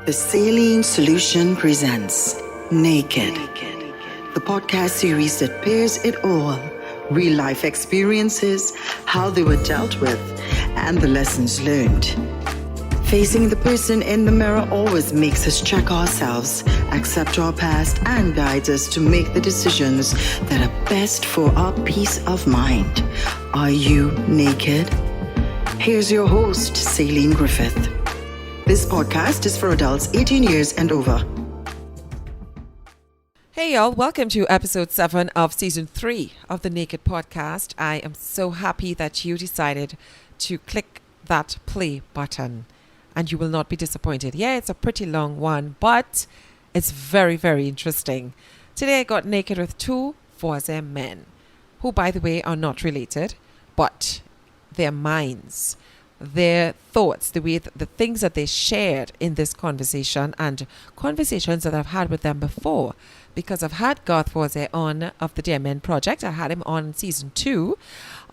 The Saline Solution presents Naked, the podcast series that pairs it all: real life experiences, how they were dealt with, and the lessons learned. Facing the person in the mirror always makes us check ourselves, accept our past, and guides us to make the decisions that are best for our peace of mind. Are you naked? Here's your host, Saline Griffith. This podcast is for adults 18 years and over. Hey y'all, welcome to episode 7 of season 3 of the Naked podcast. I am so happy that you decided to click that play button, and you will not be disappointed. Yeah, it's a pretty long one, but it's very, very interesting. Today I got naked with two Voisin men, who, by the way, are not related, but their minds, their thoughts, the things that they shared in this conversation and conversations that I've had with them before, because I've had Garth Voisin on of the Dear Men Project. I had him on season 2,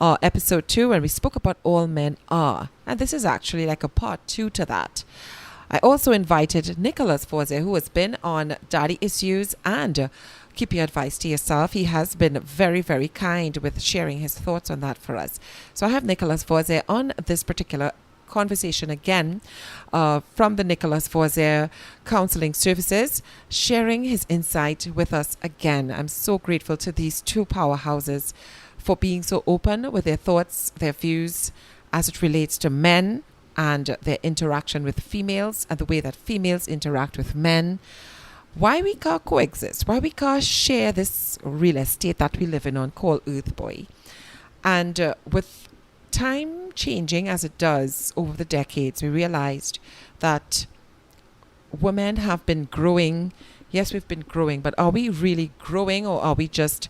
episode 2, when we spoke about All Men Are, and this is actually like a part 2 to that. I also invited Nicholas Voisin, who has been on Daddy Issues and Keep Your Advice to Yourself. He has been very, very kind with sharing his thoughts on that for us. So I have Nicholas Voisin on this particular conversation again from the Nicholas Voisin Counselling Services, sharing his insight with us again. I'm so grateful to these two powerhouses for being so open with their thoughts, their views as it relates to men and their interaction with females and the way that females interact with men. Why we can't coexist, why we can't share this real estate that we live in on called Earth Boy. And with time changing as it does over the decades, we realized that women have been growing. Yes, we've been growing, but are we really growing, or are we just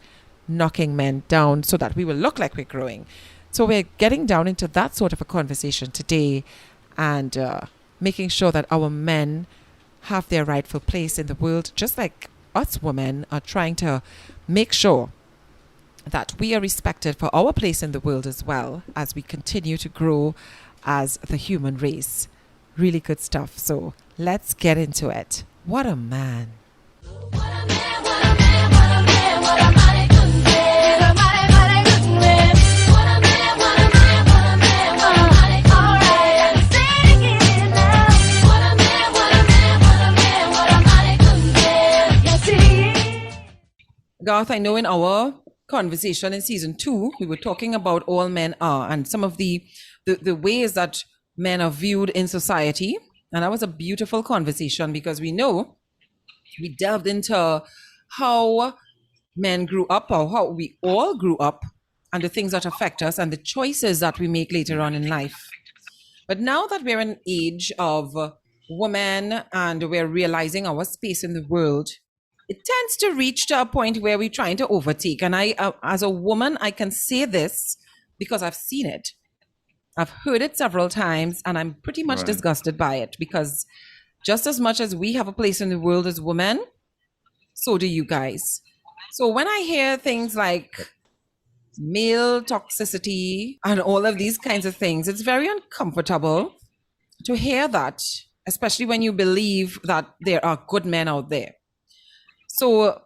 knocking men down so that we will look like we're growing? So we're getting down into that sort of a conversation today, and making sure that our men have their rightful place in the world, just like us women are trying to make sure that we are respected for our place in the world as well as we continue to grow as the human race. Really good stuff. So let's get into it. What a man. Garth, I know in our conversation in season 2, we were talking about all men are and some of the ways that men are viewed in society. And that was a beautiful conversation because we delved into how men grew up, or how we all grew up, and the things that affect us and the choices that we make later on in life. But now that we're in an age of women and we're realizing our space in the world, it tends to reach to a point where we're trying to overtake. And I, as a woman, I can say this because I've seen it. I've heard it several times, and I'm pretty much disgusted by it, because just as much as we have a place in the world as women, so do you guys. So when I hear things like male toxicity and all of these kinds of things, it's very uncomfortable to hear that, especially when you believe that there are good men out there. So,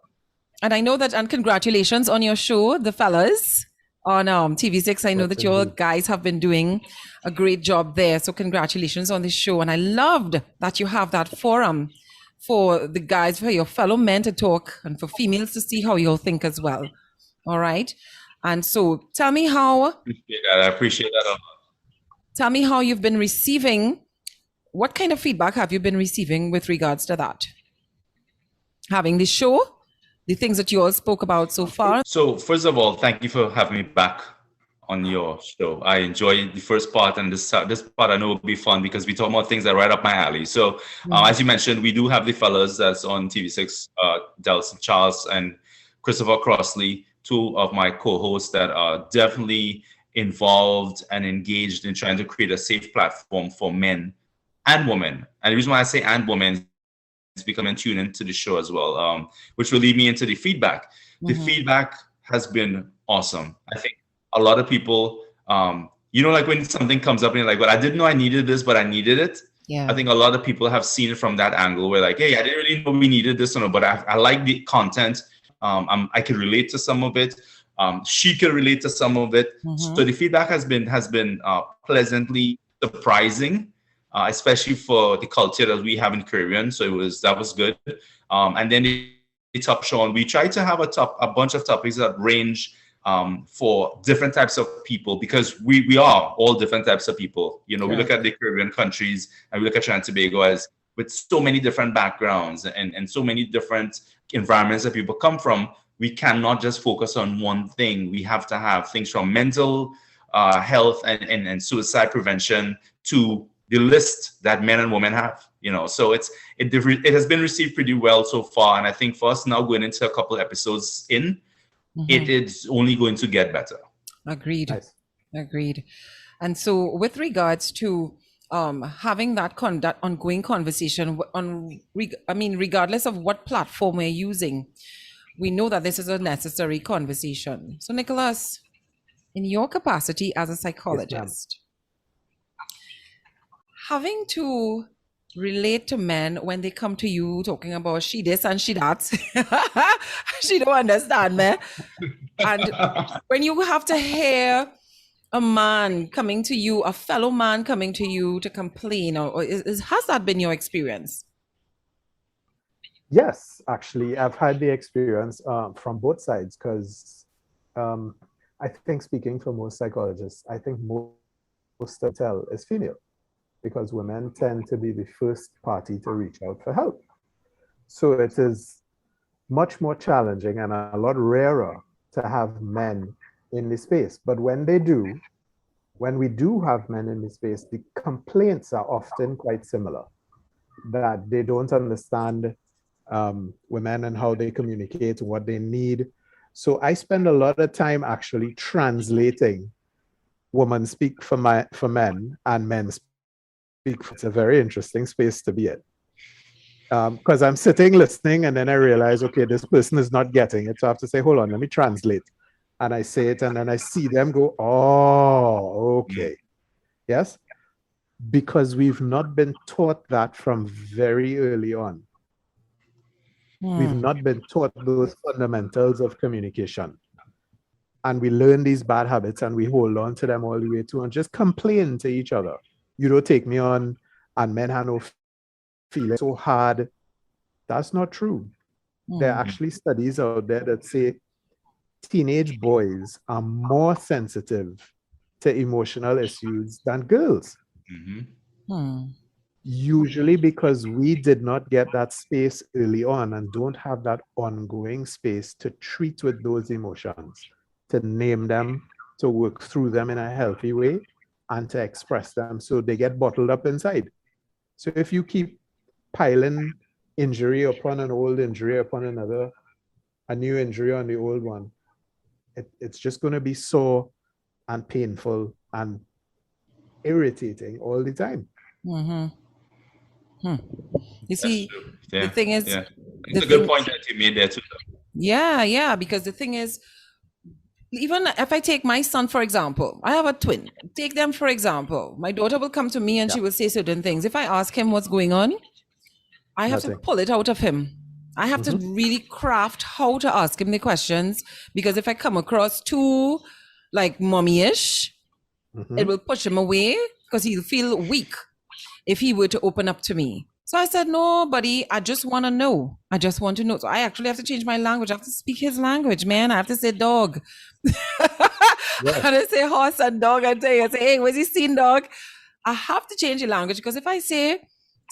and I know that, and congratulations on your show, The Fellas, on TV6. I know that your guys have been doing a great job there. So congratulations on the show. And I loved that you have that forum for the guys, for your fellow men to talk, and for females to see how you all think as well. All right. And so tell me how... I appreciate that. Tell me how you've been receiving, what kind of feedback have you been receiving with regards to that? Having this show, the things that you all spoke about so far. So first of all, thank you for having me back on your show. I enjoyed the first part, and this part I know will be fun because we talk about things that are right up my alley. So as you mentioned, we do have The Fellas that's on TV6, Delson Charles and Christopher Crossley, two of my co-hosts that are definitely involved and engaged in trying to create a safe platform for men and women. And the reason why I say and women, become and tune into the show as well, which will lead me into the feedback. The feedback has been awesome. I think a lot of people, like when something comes up and you're like, well, I didn't know I needed this, but I needed it. I think a lot of people have seen it from that angle where like, hey, I didn't really know we needed this, but I like the content. I can relate to some of it. She can relate to some of it. So the feedback has been pleasantly surprising, especially for the culture that we have in Caribbean. So that was good. And then the top Sean, we try to have a bunch of topics that range for different types of people, because we are all different types of people. You know, we look at the Caribbean countries and we look at Trinidad and Tobago as with so many different backgrounds and so many different environments that people come from. We cannot just focus on one thing. We have to have things from mental health and suicide prevention to the list that men and women have. You know, so it has been received pretty well so far, and I think for us now going into a couple episodes in, it is only going to get better. Agreed. Nice. Agreed. And so with regards to having that ongoing conversation regardless of what platform we're using, we know that this is a necessary conversation. So Nicholas, in your capacity as a psychologist, having to relate to men when they come to you talking about she this and she that, she don't understand me. And when you have to hear a man coming to you, a fellow man coming to you to complain, has that been your experience? Yes, actually, I've had the experience from both sides, because I think, speaking for most psychologists, I think most of tell is female, because women tend to be the first party to reach out for help. So it is much more challenging and a lot rarer to have men in the space. But when we do have men in the space, the complaints are often quite similar, that they don't understand women and how they communicate, what they need. So I spend a lot of time actually translating women speak for men and men speak. It's a very interesting space to be in, because I'm sitting listening and then I realize, okay, this person is not getting it, so I have to say, hold on, let me translate. And I say it and then I see them go, oh, okay. Yes, because we've not been taught that from very early on. We've not been taught those fundamentals of communication, and we learn these bad habits and we hold on to them all the way to and just complain to each other. You don't take me on, and men have no feeling, so hard. That's not true. There are actually studies out there that say teenage boys are more sensitive to emotional issues than girls. Usually because we did not get that space early on and don't have that ongoing space to treat with those emotions, to name them, to work through them in a healthy way, and to express them, so they get bottled up inside. So if you keep piling injury upon an old injury upon another, a new injury on the old one, it's just going to be sore and painful and irritating all the time. You see, the thing is, it's a good point that you made there too. Yeah, because the thing is, even if I take my son, for example, I have a twin. Take them, for example. My daughter will come to me and she will say certain things. If I ask him what's going on, I have to pull it out of him. I have to really craft how to ask him the questions, because if I come across too like mommy-ish, it will push him away, because he'll feel weak if he were to open up to me. So I said, no, buddy, I just want to know. I just want to know. So I actually have to change my language. I have to speak his language, man. I have to say dog. And I say horse and dog. I say, hey, where's he seen dog? I have to change the language, because if I say,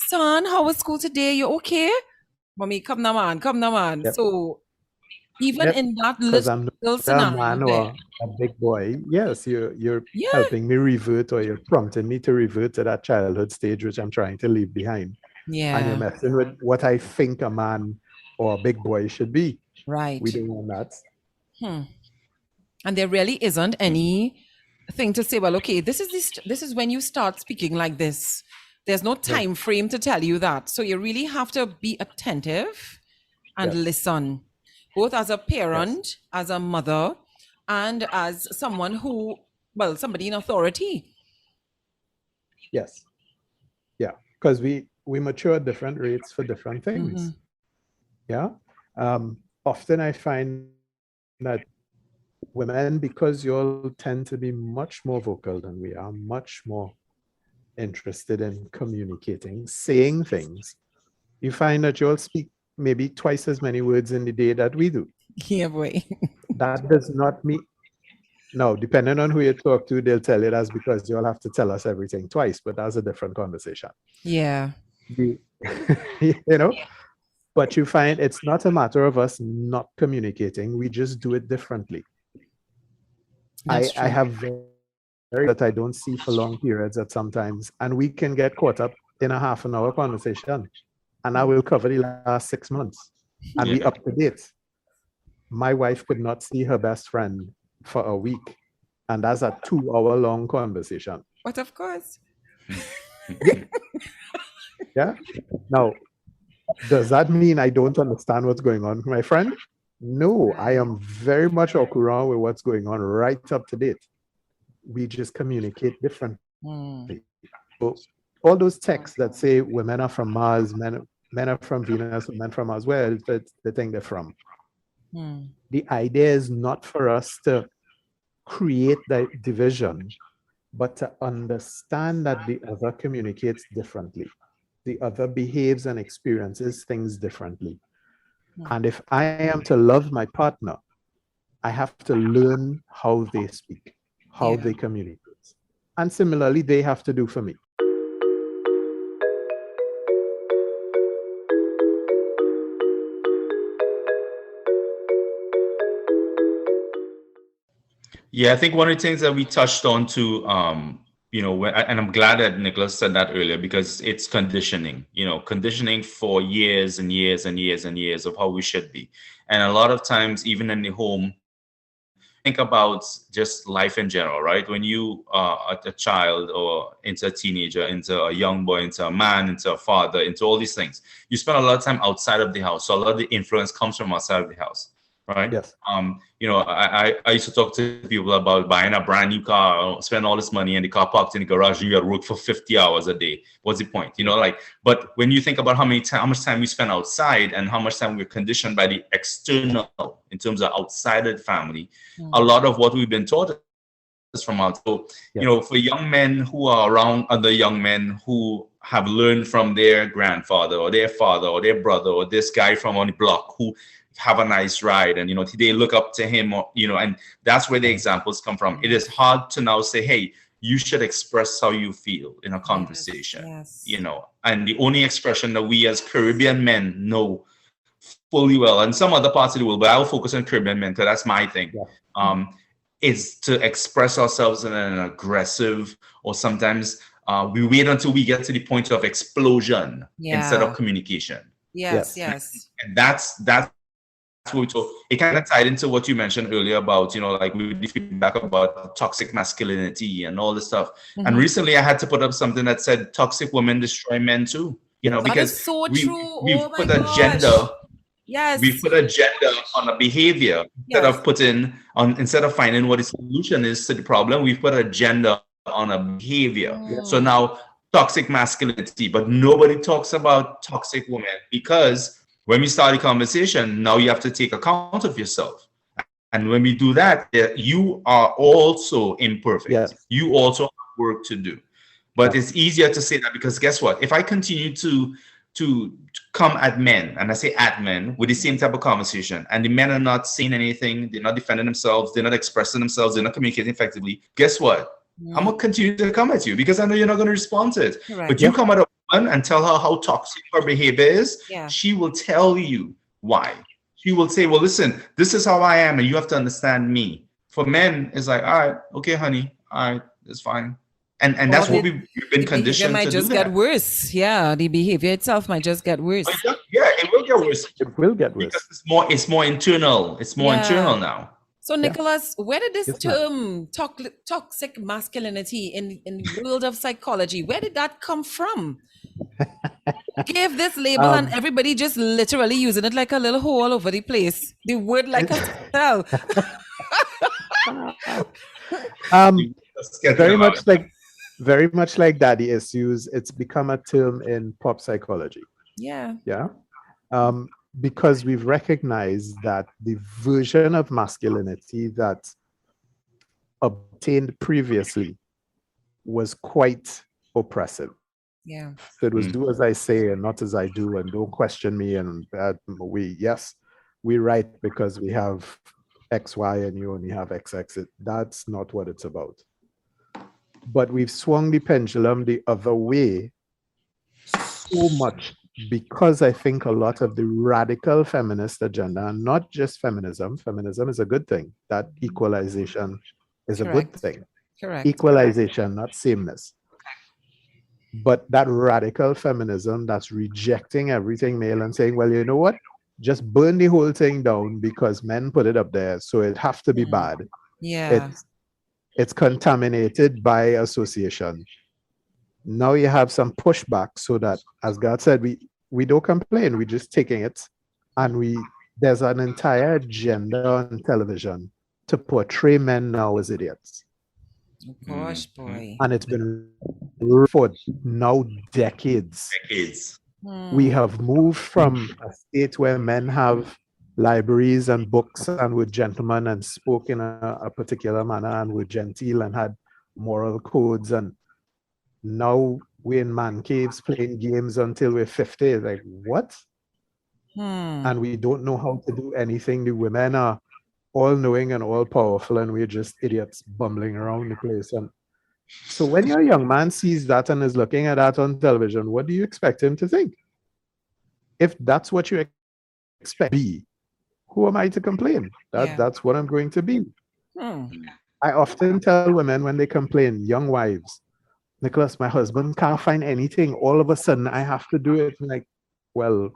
son, how was school today? You okay? Mommy, come now, man. Come now, man. So even in that little scenario, man or a big boy, yes, you're helping me revert, or you're prompting me to revert to that childhood stage which I'm trying to leave behind. And you're messing with what I think a man or a big boy should be. Right. We don't want that. And there really isn't any thing to say, well, okay, this is when you start speaking like this. There's no time frame to tell you that. So you really have to be attentive and listen, both as a parent, as a mother, and as someone who, somebody in authority. Yes. Yeah. because we mature at different rates for different things. Yeah. Often I find that women, because you all tend to be much more vocal than we are, much more interested in communicating, saying things, you find that you all speak maybe twice as many words in the day that we do. Yeah, boy. That does not mean, no, depending on who you talk to, they'll tell you that's because you all have to tell us everything twice, but that's a different conversation. Yeah. You know, but you find it's not a matter of us not communicating, we just do it differently. That's I true. have very that I don't see for long periods at sometimes, and we can get caught up in a half an hour conversation, and I will cover the last 6 months and be up to date. My wife could not see her best friend for a week, and that's a 2-hour long conversation. But of course. Yeah. Now, does that mean I don't understand what's going on, my friend? No, I am very much au courant with what's going on, right up to date. We just communicate differently. So all those texts that say women are from Mars, men are from Venus, men from Mars, where is the thing they're from? The idea is not for us to create the division, but to understand that the other communicates differently. The other behaves and experiences things differently. And if I am to love my partner, I have to learn how they speak, how they communicate. And similarly, they have to do for me. Yeah, I think one of the things that we touched on too, and I'm glad that Nicholas said that earlier, because it's conditioning, conditioning for years and years and years and years of how we should be. And a lot of times, even in the home, think about just life in general, right? When you are a child or into a teenager, into a young boy, into a man, into a father, into all these things, you spend a lot of time outside of the house. So a lot of the influence comes from outside of the house. Right. Yes. I used to talk to people about buying a brand new car, spend all this money in the car parked in the garage, and you got to work for 50 hours a day. What's the point? But when you think about how much time we spend outside and how much time we're conditioned by the external in terms of outside of the family, a lot of what we've been taught is from out. So, for young men who are around other young men who have learned from their grandfather or their father or their brother or this guy from on the block who have a nice ride, and they look up to him, and that's where the examples come from. It is hard to now say, hey, you should express how you feel in a conversation. Yes. And the only expression that we as Caribbean men know fully well, and some other parts of the world, but I will focus on Caribbean men because that's my thing, is to express ourselves in an aggressive, or sometimes we wait until we get to the point of explosion instead of communication. Yes. And that's what we talk. It kind of tied into what you mentioned earlier about, with the feedback about toxic masculinity and all this stuff. And recently I had to put up something that said toxic women destroy men too, that because is so we've true. put a gender. Yes. We put a gender on a behavior instead of finding what the solution is to the problem, we've put a gender on a behavior. So now toxic masculinity, but nobody talks about toxic women, because when we start the conversation, now you have to take account of yourself. And when we do that, you are also imperfect. Yes. You also have work to do. But it's easier to say that because guess what? If I continue to come at men, and I say at men, with the same type of conversation, and the men are not saying anything, they're not defending themselves, they're not expressing themselves, they're not communicating effectively, guess what? I'm going to continue to come at you because I know you're not going to respond to it. Right. But you come at a woman and tell her how toxic her behavior is, she will tell you why. She will say, well, listen, this is how I am, and you have to understand me. For men, it's like, all right, okay, honey, all right, it's fine. And that's what we've been conditioned to do. It might just get worse. Yeah, the behavior itself might just get worse. Yeah, it will get worse. It will get worse. Because it's more internal. It's more internal now. So, Nicholas, where did this term toxic masculinity in the world of psychology, where did that come from? Give this label and everybody just literally using it like a little hole all over the place. The word like a spell. Very much like very much like daddy issues, it's become a term in pop psychology. Yeah. Yeah. Because we've recognized that the version of masculinity that obtained previously was quite oppressive. Yeah. So it was do as I say and not as I do, and don't question me. And we write because we have X, Y, and you only have XX. That's not what it's about. But we've swung the pendulum the other way so much because I think a lot of the radical feminist agenda, and not just feminism is a good thing. That equalization is a good Correct. thing. Correct. Equalization, not sameness. But that radical feminism that's rejecting everything male and saying, well, you know what? Just burn the whole thing down because men put it up there, so it have to be bad. Yeah. It's contaminated by association. Now you have some pushback so that, as God said, we don't complain, we're just taking it. And there's an entire agenda on television to portray men now as idiots. Oh, gosh, boy. And it's been for now decades. We have moved from a state where men have libraries and books and were gentlemen and spoke in a particular manner and were genteel and had moral codes. And now we're in man caves playing games until we're 50. Like, what? And we don't know how to do anything. The women are all knowing and all powerful, and we're just idiots bumbling around the place. And so when your young man sees that and is looking at that on television, what do you expect him to think? If that's what you expect to be, who am I to complain? That's what I'm going to be. I often tell women when they complain, young wives, Nicholas, my husband can't find anything. All of a sudden, I have to do it. I'm like, well,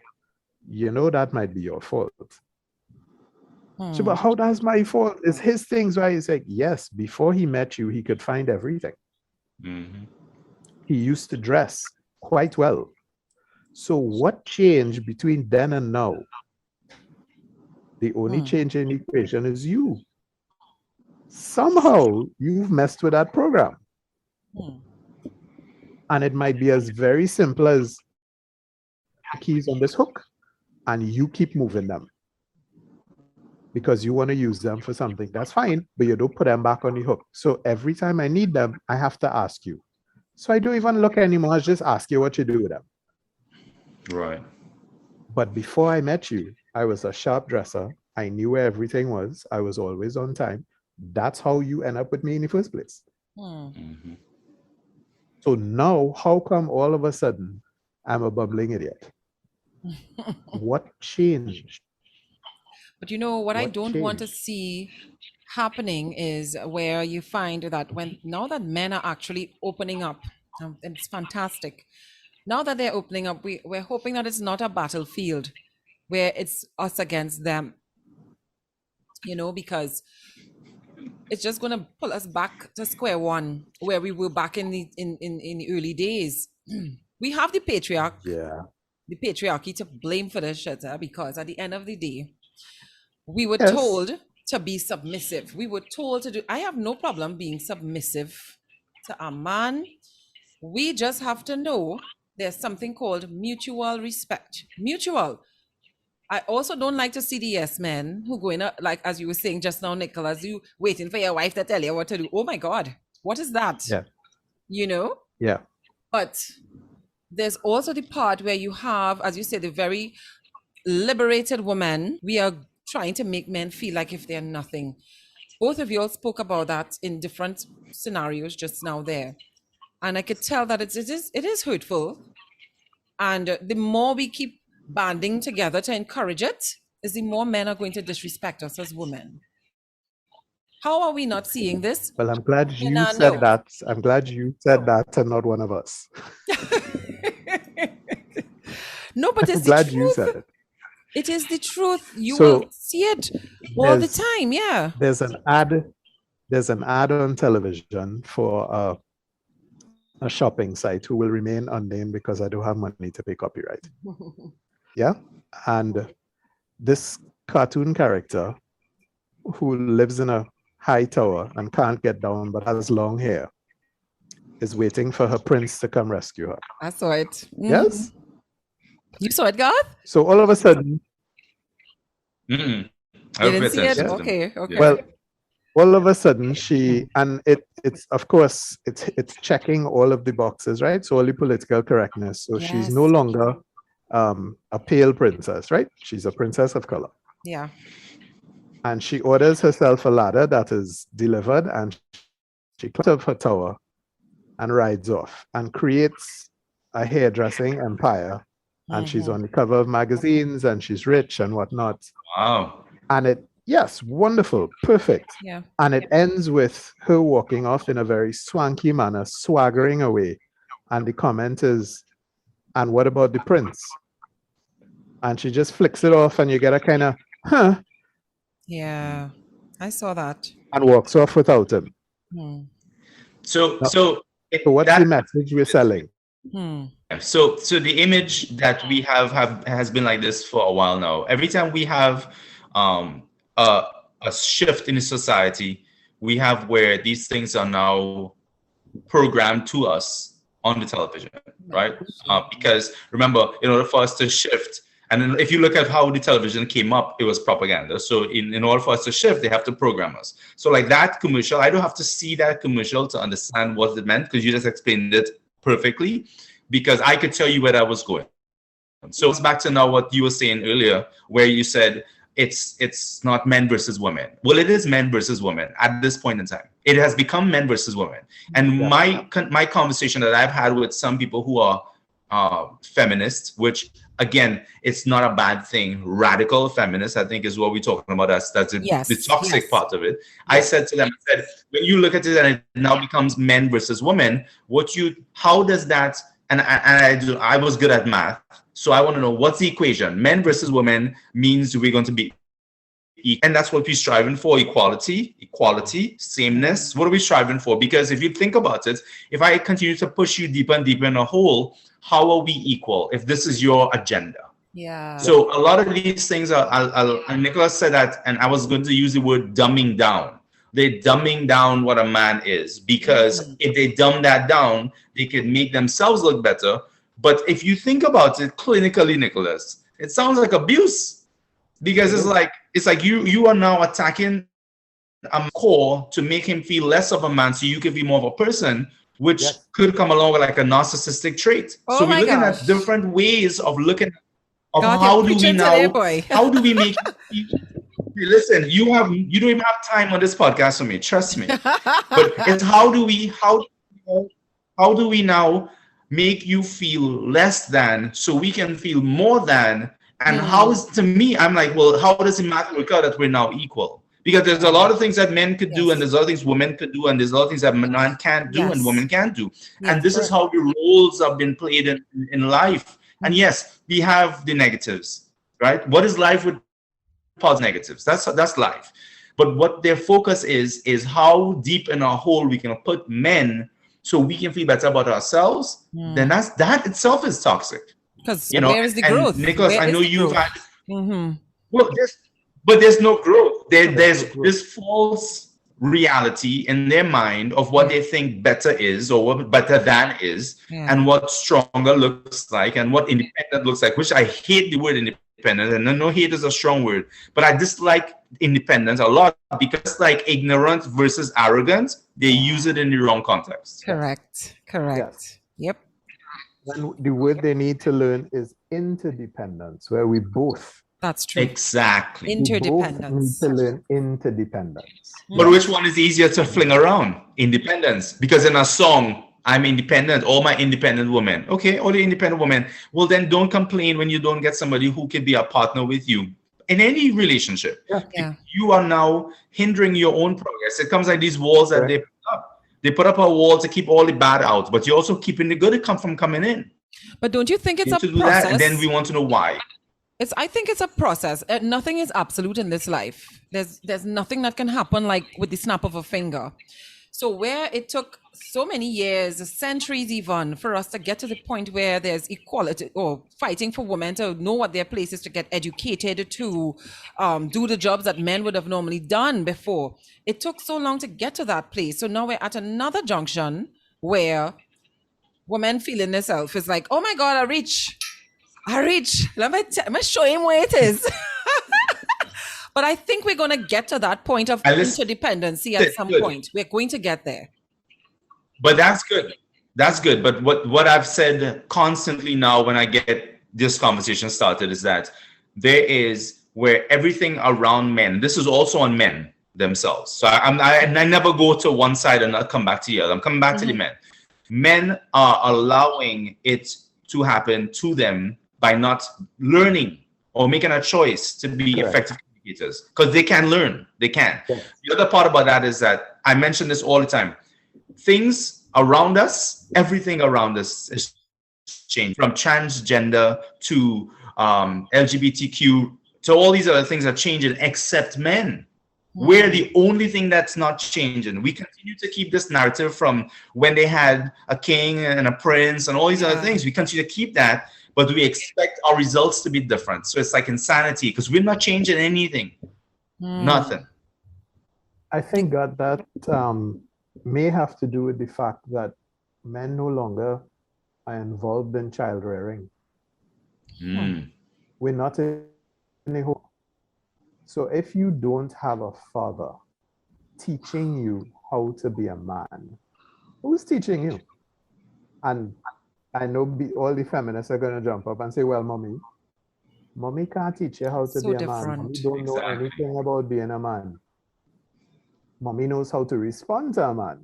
you know, that might be your fault. So, but how that's my fault? It's his things, right? It's like, yes, before he met you, he could find everything. He used to dress quite well. So what changed between then and now? The only change in the equation is you. Somehow you've messed with that program. And it might be as very simple as keys on this hook and you keep moving them because you want to use them for something. That's fine, but you don't put them back on the hook. So every time I need them, I have to ask you. So I don't even look anymore. I just ask you what you do with them. Right. But before I met you, I was a sharp dresser. I knew where everything was. I was always on time. That's how you end up with me in the first place. So now, how come all of a sudden I'm a bumbling idiot? What changed? But you know what I don't want to see happening is where you find that now that men are actually opening up, and it's fantastic. Now that they're opening up, we're hoping that it's not a battlefield where it's us against them, you know, because it's just going to pull us back to square one where we were back in the early days. We have the patriarchy to blame for this shit, because at the end of the day, we were told to be submissive. We were told to do. I have no problem being submissive to a man. We just have to know there's something called mutual respect. Mutual. I also don't like to see the yes men who go in, like as you were saying just now, Nicholas, you waiting for your wife to tell you what to do. Oh my God, what is that? Yeah. You know? Yeah. But there's also the part where you have, as you say, the very liberated woman. We are trying to make men feel like if they're nothing. Both of you all spoke about that in different scenarios just now there. And I could tell that it is hurtful. And the more we keep banding together to encourage it, is the more men are going to disrespect us as women. How are we not seeing this? Well, I'm glad you said that. I'm glad you said that and not one of us. No, but it's glad the truth. You said it. It is the truth. You will see it all the time. Yeah. There's an ad on television for a shopping site who will remain unnamed because I don't have money to pay copyright. Yeah. And this cartoon character who lives in a high tower and can't get down but has long hair is waiting for her prince to come rescue her. I saw it. Yes? You saw it, Garth? So all of a sudden, Mm-mm. You didn't see it? Yeah. Okay. well, all of a sudden and it's of course it's checking all of the boxes, right? So all the political correctness. So she's no Yes. longer a pale princess, right? She's a princess of color. Yeah. And she orders herself a ladder that is delivered, and she climbs up her tower and rides off and creates a hairdressing empire. And she's on the cover of magazines, and she's rich and whatnot. Wow. And yes, wonderful, perfect. Yeah. And it ends with her walking off in a very swanky manner, swaggering away. And the comment is, "And what about the prince?" And she just flicks it off, and you get a kind of, huh, Yeah. I saw that. and walks off without him. So So what's the message we're selling? So the image that we have has been like this for a while now. Every time we have a shift in the society, we have where these things are now programmed to us on the television, right? Because remember, in order for us to shift, and then if you look at how the television came up, it was propaganda. So in order for us to shift, they have to program us. So like that commercial, I don't have to see that commercial to understand what it meant, because you just explained it perfectly, because I could tell you where I was going. So it's back to now what you were saying earlier, where you said it's not men versus women. Well, it is men versus women at this point in time. It has become men versus women. And my conversation that I've had with some people who are feminists, which again, it's not a bad thing. Radical feminists, I think, is what we're talking about. That's the toxic part of it. I said to them, I said, when you look at it and it now becomes men versus women, how does that? And I was good at math, so I want to know, what's the equation? Men versus women means we're going to be equal, and that's what we're striving for: equality, sameness. What are we striving for? Because if you think about it, if I continue to push you deeper and deeper in a hole, how are we equal if this is your agenda? Yeah. So a lot of these things are, and Nicholas said that, and I was going to use the word dumbing down. They're dumbing down what a man is, because if they dumb that down, they can make themselves look better. But if you think about it clinically, Nicholas, it sounds like abuse, because it's like you are now attacking a core to make him feel less of a man, so you can be more of a person, which could come along with like a narcissistic trait. So we're looking at different ways of looking of God, how do we now, how do we make listen, you don't even have time on this podcast for me, trust me. But it's how do we now make you feel less than so we can feel more than? And how is, to me, I'm like, well, how does it matter that we're now equal? Because there's a lot of things that men could do, and there's other things women could do, and there's other things that men can't do and women can't do. And this is how the roles have been played in life. And yes, we have the negatives, right? What is life with positive negatives? That's life. But what their focus is how deep in our hole we can put men so we can feel better about ourselves. Then that itself is toxic. Because where is the growth? Nicholas, I know you've had well, there's no growth. There's this false reality in their mind of what they think better is, or what better than is, and what stronger looks like, and what independent looks like, which I hate the word independent, and I know hate is a strong word, but I dislike independence a lot, because like ignorance versus arrogance, they use it in the wrong context. Correct. Yep. And the word they need to learn is interdependence, where we both. That's true. Exactly. Interdependence. We both need to learn interdependence. But which one is easier to fling around? Independence. Because in a song, I'm independent, all my independent women. Okay, all the independent women. Well, then don't complain when you don't get somebody who could be a partner with you in any relationship. You are now hindering your own progress. It comes like these walls that they put up. They put up a wall to keep all the bad out, but you're also keeping the good from coming in. But don't you think it's a do process? That, and then we want to know why. I think it's a process. Nothing is absolute in this life. There's nothing that can happen like with the snap of a finger. So where it took so many years, centuries even, for us to get to the point where there's equality, or fighting for women to know what their place is, to get educated, to do the jobs that men would have normally done before. It took so long to get to that place. So now we're at another junction where women feeling themselves is like, oh my God, I reach. Let me show him where it is. But I think we're going to get to that point of interdependency at some point. We're going to get there. But that's good. That's good. But what I've said constantly now when I get this conversation started is that there is where everything around men, this is also on men themselves. So I never go to one side and not come back to the other. I'm coming back to the men. Men are allowing it to happen to them by not learning or making a choice to be effective communicators, because they can learn. They can. Yes. The other part about that is that I mention this all the time. Things around us, everything around us is changing, from transgender to LGBTQ to all these other things are changing except men. We're the only thing that's not changing. We continue to keep this narrative from when they had a king and a prince and all these other things. We continue to keep that, but we expect our results to be different. So it's like insanity because we're not changing anything. Nothing. I think that may have to do with the fact that men no longer are involved in child rearing. We're not in a home. So if you don't have a father teaching you how to be a man, who's teaching you? And I know all the feminists are going to jump up and say, well, mommy can't teach you how to be a man. Mommy don't know anything about being a man. Mommy knows how to respond to a man,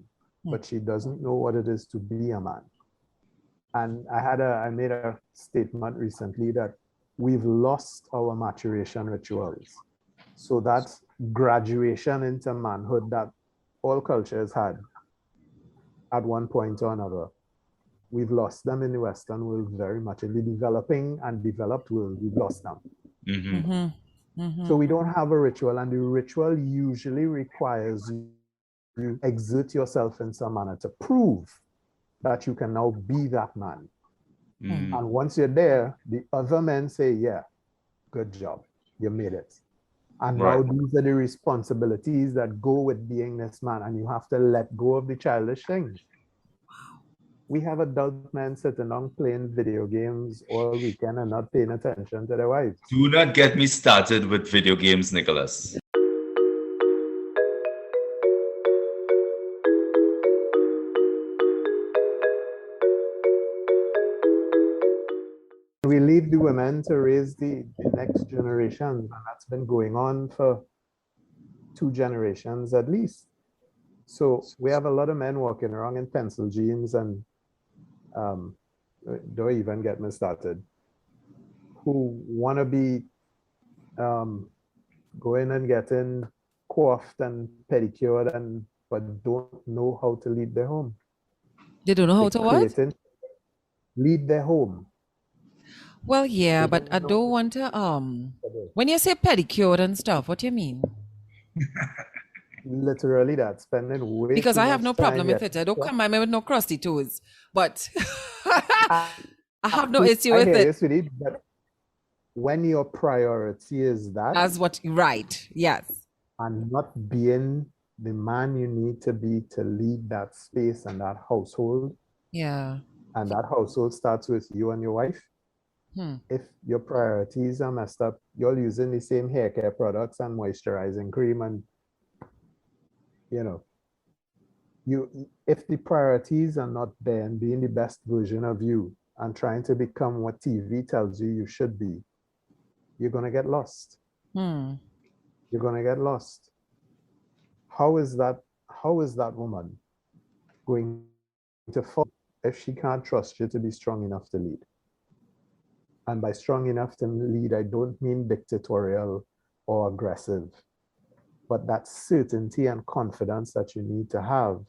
but she doesn't know what it is to be a man. And I made a statement recently that we've lost our maturation rituals. So that graduation into manhood that all cultures had at one point or another, we've lost them in the Western world very much. In the developing and developed world, we've lost them. So we don't have a ritual, and the ritual usually requires you exert yourself in some manner to prove that you can now be that man. And once you're there, the other men say, yeah, good job, you made it. And now these are the responsibilities that go with being this man, and you have to let go of the childish things. We have adult men sitting down playing video games all weekend and not paying attention to their wives. Do not get me started with video games, Nicholas. We leave the women to raise the next generation, and that's been going on for 2 generations at least. So we have a lot of men walking around in pencil jeans and don't even get me started, who want to be going and getting coiffed and pedicured, but don't know how to lead their home. They don't know how to what? Lead their home. Well, yeah, but I don't want to, when you say pedicure and stuff, what do you mean? Literally that, spending way because I have no problem with it. I don't come by me with no crusty toes, but I have no issue with it. Sweetie, but when your priority is that. As what, right, yes. And not being the man you need to be to lead that space and that household. Yeah. And that household starts with you and your wife. If your priorities are messed up, you're using the same hair care products and moisturizing cream, and if the priorities are not there and being the best version of you and trying to become what TV tells you you should be, you're going to get lost. You're going to get lost. How is that woman going to fall if she can't trust you to be strong enough to lead? And by strong enough to lead, I don't mean dictatorial or aggressive, but that certainty and confidence that you need to have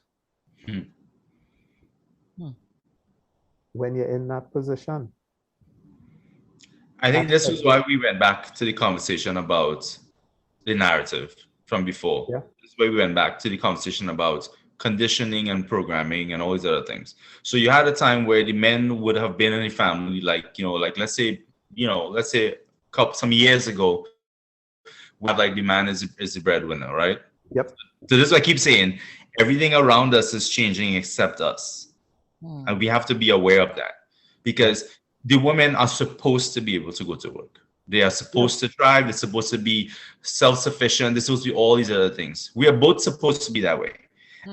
when you're in that position. I think this is why we went back to the conversation about the narrative from before. Yeah. This is why we went back to the conversation about conditioning and programming and all these other things. So you had a time where the men would have been in a family, let's say some years ago, where the man is the breadwinner, right? Yep. So this is what I keep saying. Everything around us is changing except us. And we have to be aware of that, because the women are supposed to be able to go to work. They are supposed to thrive. They're supposed to be self-sufficient. They're supposed to be all these other things. We are both supposed to be that way.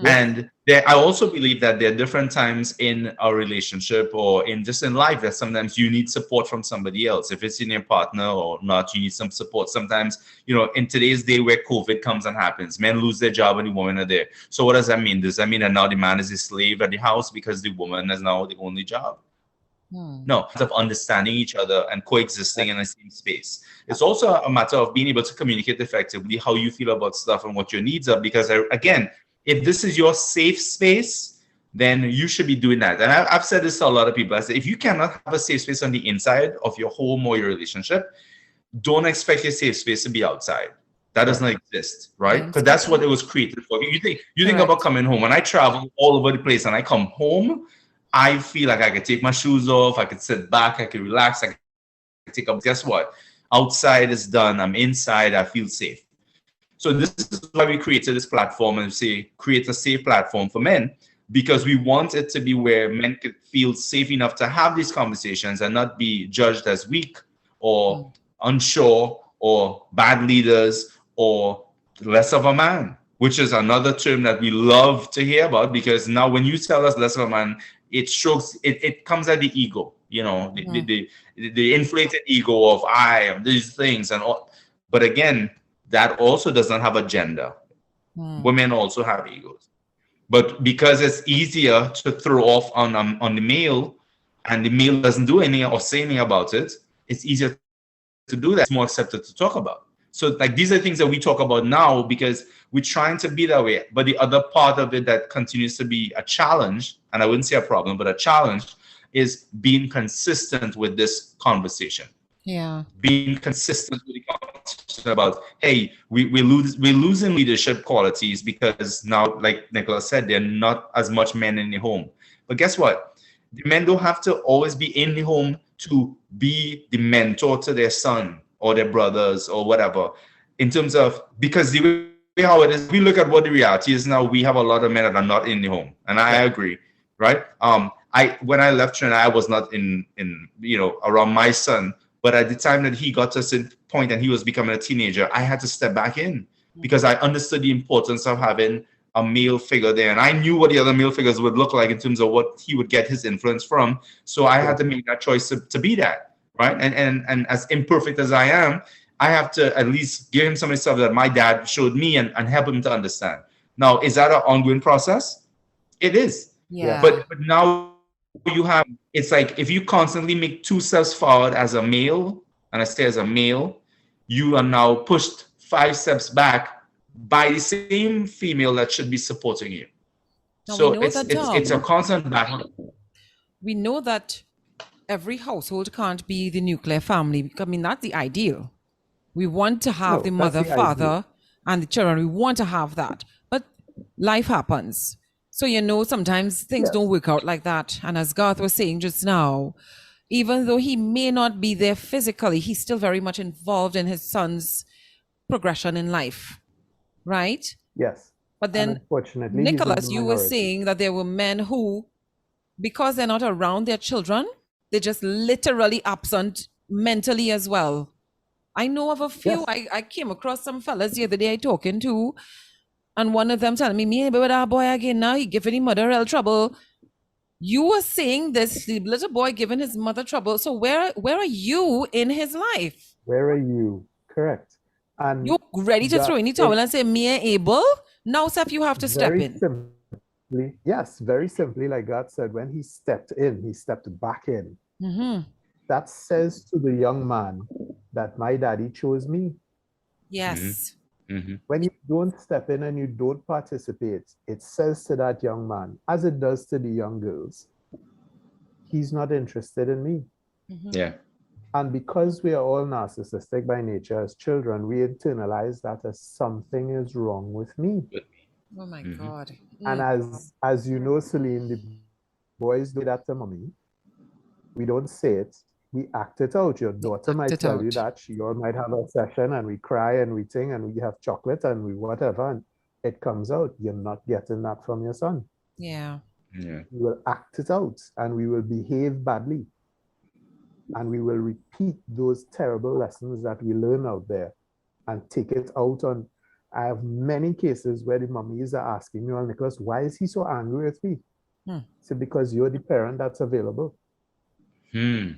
And I also believe that there are different times in a relationship or in just in life that sometimes you need support from somebody else. If it's in your partner or not, you need some support. Sometimes, in today's day where COVID comes and happens, men lose their job and the women are there. So what does that mean? Does that mean that now the man is a slave at the house because the woman is now the only job? No, it's of understanding each other and coexisting in the same space. It's also a matter of being able to communicate effectively how you feel about stuff and what your needs are. Because again, if this is your safe space, then you should be doing that. And I've said this to a lot of people. I say, if you cannot have a safe space on the inside of your home or your relationship, don't expect your safe space to be outside. That does not exist, right? Because that's what it was created for. You think about coming home. When I travel all over the place and I come home, I feel like I could take my shoes off, I could sit back, I could relax, I could take up. Guess what? Outside is done. I'm inside. I feel safe. So this is why we created this platform and say create a safe platform for men, because we want it to be where men could feel safe enough to have these conversations and not be judged as weak or unsure or bad leaders or less of a man, which is another term that we love to hear about, because now when you tell us less of a man, it shows it comes at the ego, the inflated ego of I am these things and all. But again, that also does not have a gender. Women also have egos, but because it's easier to throw off on the male, and the male doesn't do anything or say anything about it, it's easier to do that. It's more accepted to talk about. So like these are things that we talk about now because we're trying to be that way. But the other part of it that continues to be a challenge, and I wouldn't say a problem, but a challenge, is being consistent with this conversation. Yeah. Being consistent with the conversation about, hey, we're losing leadership qualities because now, like Nicholas said, there are not as much men in the home. But guess what? The men don't have to always be in the home to be the mentor to their son or their brothers or whatever, in terms of, because the way how it is, we look at what the reality is now, we have a lot of men that are not in the home. And I agree, right? When I left Trinidad, I was not in around my son. But at the time that he got to a certain point and he was becoming a teenager, I had to step back in because I understood the importance of having a male figure there. And I knew what the other male figures would look like in terms of what he would get his influence from. So I had to make that choice to be that, right? And as imperfect as I am, I have to at least give him some of the stuff that my dad showed me and help him to understand. Now, is that an ongoing process? It is. Yeah. But now you have, it's like if you constantly make 2 steps forward as a male, and I stay as a male, you are now pushed 5 steps back by the same female that should be supporting you. Now so it's a constant battle. We know that every household can't be the nuclear family. I mean, that's the ideal. We want to have the mother, father, and the children. We want to have that. But life happens. So, sometimes things don't work out like that. And as Garth was saying just now, even though he may not be there physically, he's still very much involved in his son's progression in life. Right? Yes. But then, unfortunately, Nicholas, you were saying that there were men who, because they're not around their children, they're just literally absent mentally as well. I know of a few. Yes. I came across some fellas the other day I talking to, and one of them telling me with that boy again now, he giving his mother real trouble. You were saying this, the little boy giving his mother trouble. So where are you in his life? Where are you? Correct. And you're ready to throw in the towel and say, me ain't able? Now, Seth, you have to step in. Yes, very simply, like God said, when he stepped in, he stepped back in. Mm-hmm. That says to the young man that my daddy chose me. Yes. Mm-hmm. When you don't step in and you don't participate, it says to that young man, as it does to the young girls, he's not interested in me. Mm-hmm. Yeah. And because we are all narcissistic by nature as children, we internalize that as something is wrong with me. Oh my God. And as you know, Celine, the boys do that to mommy. We don't say it. We act it out. Your daughter might tell you that she all might have a session and we cry and we sing and we have chocolate and we whatever, and it comes out. You're not getting that from your son. Yeah. Yeah. We will act it out and we will behave badly. And we will repeat those terrible lessons that we learn out there and take it out on. I have many cases where the mummies are asking me, well, Nicholas, why is he so angry with me? So because you're the parent that's available. Hmm.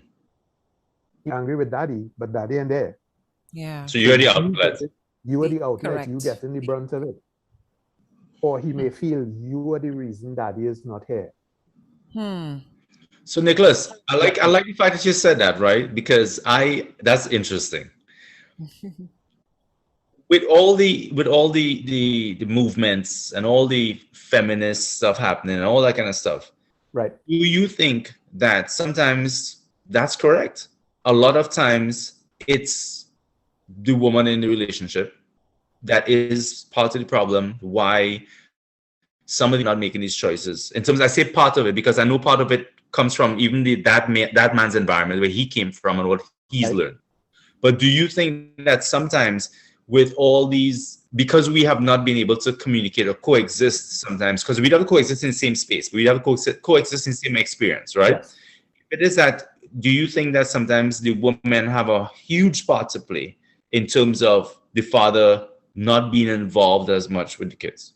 He's angry with daddy, but daddy ain't there. Yeah. So you're the outlet. You are the outlet, Correct. you getting the brunt of it. Or he may feel you are the reason daddy is not here. So Nicholas, I like the fact that you said that, right? Because that's interesting. With all the movements and all the feminist stuff happening and all that kind of stuff, Right. do you think that sometimes that's correct? A lot of times it's the woman in the relationship that is part of the problem why somebody not making these choices. In terms, I say part of it because I know part of it comes from even that man's environment where he came from and what he's learned. But do you think that sometimes with all these, because we have not been able to communicate or coexist sometimes, because we don't coexist in the same space, we have coexist in the same experience, right? Yes. It is that, do you think that sometimes the women have a huge part to play in terms of the father not being involved as much with the kids?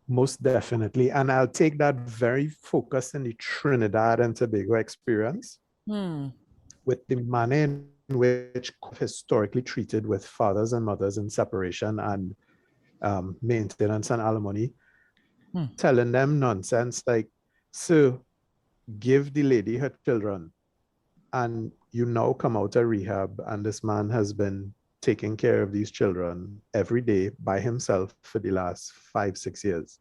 Most definitely. And I'll take that very focused in the Trinidad and Tobago experience with the manner in which historically treated with fathers and mothers in separation and maintenance and alimony, telling them nonsense like, so give the lady her children and you now come out of rehab and this man has been taking care of these children every day by himself for the last 5-6 years.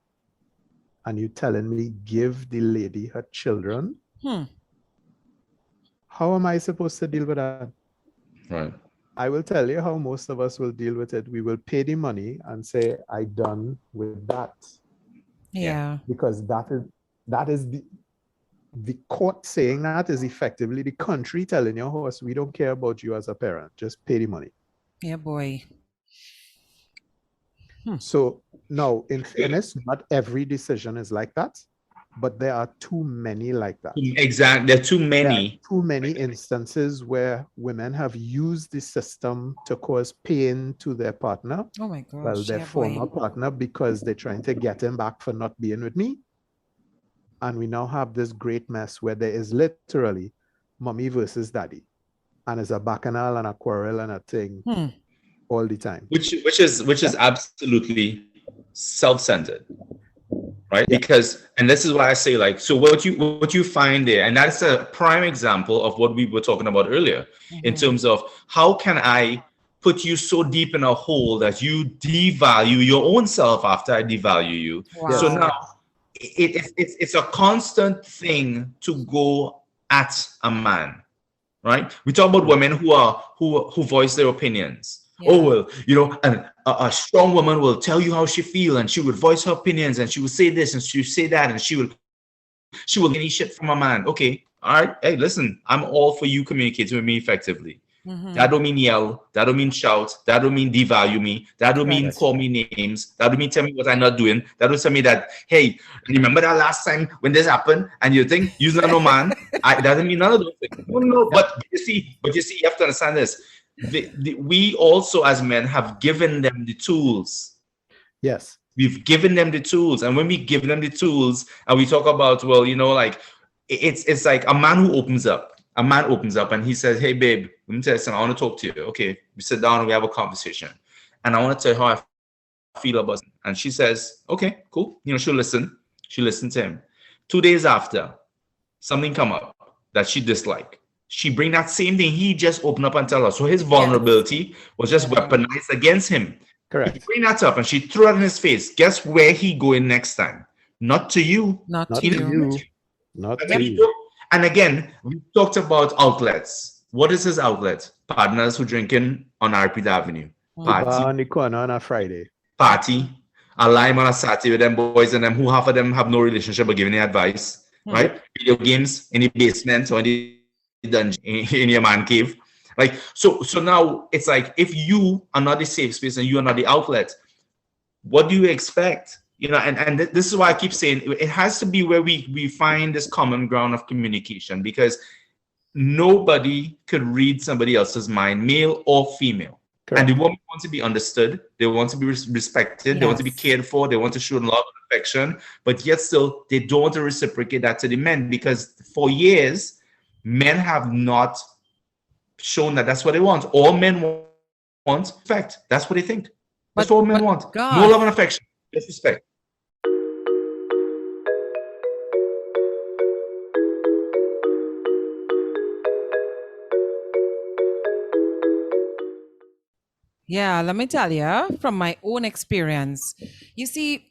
And you telling me give the lady her children? How am I supposed to deal with that? Right. I will tell you how most of us will deal with it. We will pay the money and say, I done with that. Yeah. Because that is the court saying that is effectively the country telling your horse, we don't care about you as a parent. Just pay the money. Yeah, boy. So now, in fairness, not every decision is like that, but there are too many like that. Exactly. There are too many. Too many instances where women have used the system to cause pain to their partner, Oh my gosh. well, their former partner, because they're trying to get him back for not being with me. And we now have this great mess where there is literally mommy versus daddy. And it's a bacchanal and a quarrel and a thing all the time. Which is absolutely self-centered. Right? Yeah. Because, and this is why I say, like, so what you find there, and that's a prime example of what we were talking about earlier, in terms of how can I put you so deep in a hole that you devalue your own self after I devalue you. Wow. So now it's a constant thing to go at a man, right? We talk about women who voice their opinions. Yeah. Oh, well, you know, and a strong woman will tell you how she feels, and she would voice her opinions, and she would say this and she would say that, and she will get any shit from a man. Okay, all right. Hey, listen, I'm all for you communicating with me effectively. That don't mean yell. That don't mean shout. That don't mean devalue me. That don't mean call me names. That don't mean tell me what I'm not doing. That don't tell me that, hey, remember that last time when this happened and you think you're not no man? It doesn't mean none of those things. No. But you see, you have to understand this. We also as men have given them the tools. Yes. We've given them the tools. And when we give them the tools and we talk about, well, you know, like it's like a man who opens up. A man opens up and he says, hey, babe, let me tell you something. I want to talk to you. Okay, we sit down and we have a conversation. And I want to tell you how I feel about it. And she says, okay, cool. You know, she'll listen. She listened to him. 2 days after, something come up that she disliked. She bring that same thing he just opened up and tell her. So his vulnerability was just weaponized against him. Correct. She bring that up and she threw it in his face. Guess where he going next time? Not to you. Not Not to to you. you. Not to you. And again, we talked about outlets. What is his outlet? Partners who drinking on Arpit Avenue. Bar on the corner on a Friday. Party. A lime on a Saturday with them boys and them who half of them have no relationship but giving the advice. Right? Video games in the basement or in the dungeon in your man cave. Like so now it's like if you are not the safe space and you are not the outlet, what do you expect you know, and this is why I keep saying it has to be where we find this common ground of communication, because nobody could read somebody else's mind, male or female. Correct. And the women want to be understood, they want to be respected, they want to be Yes. cared for, they want to show love and affection, but yet still they don't want to reciprocate that to the men, because for years men have not shown that that's what they want. All men want respect. That's what they think. That's all men want. God. No love and affection, just respect. Yeah, let me tell you from my own experience. You see,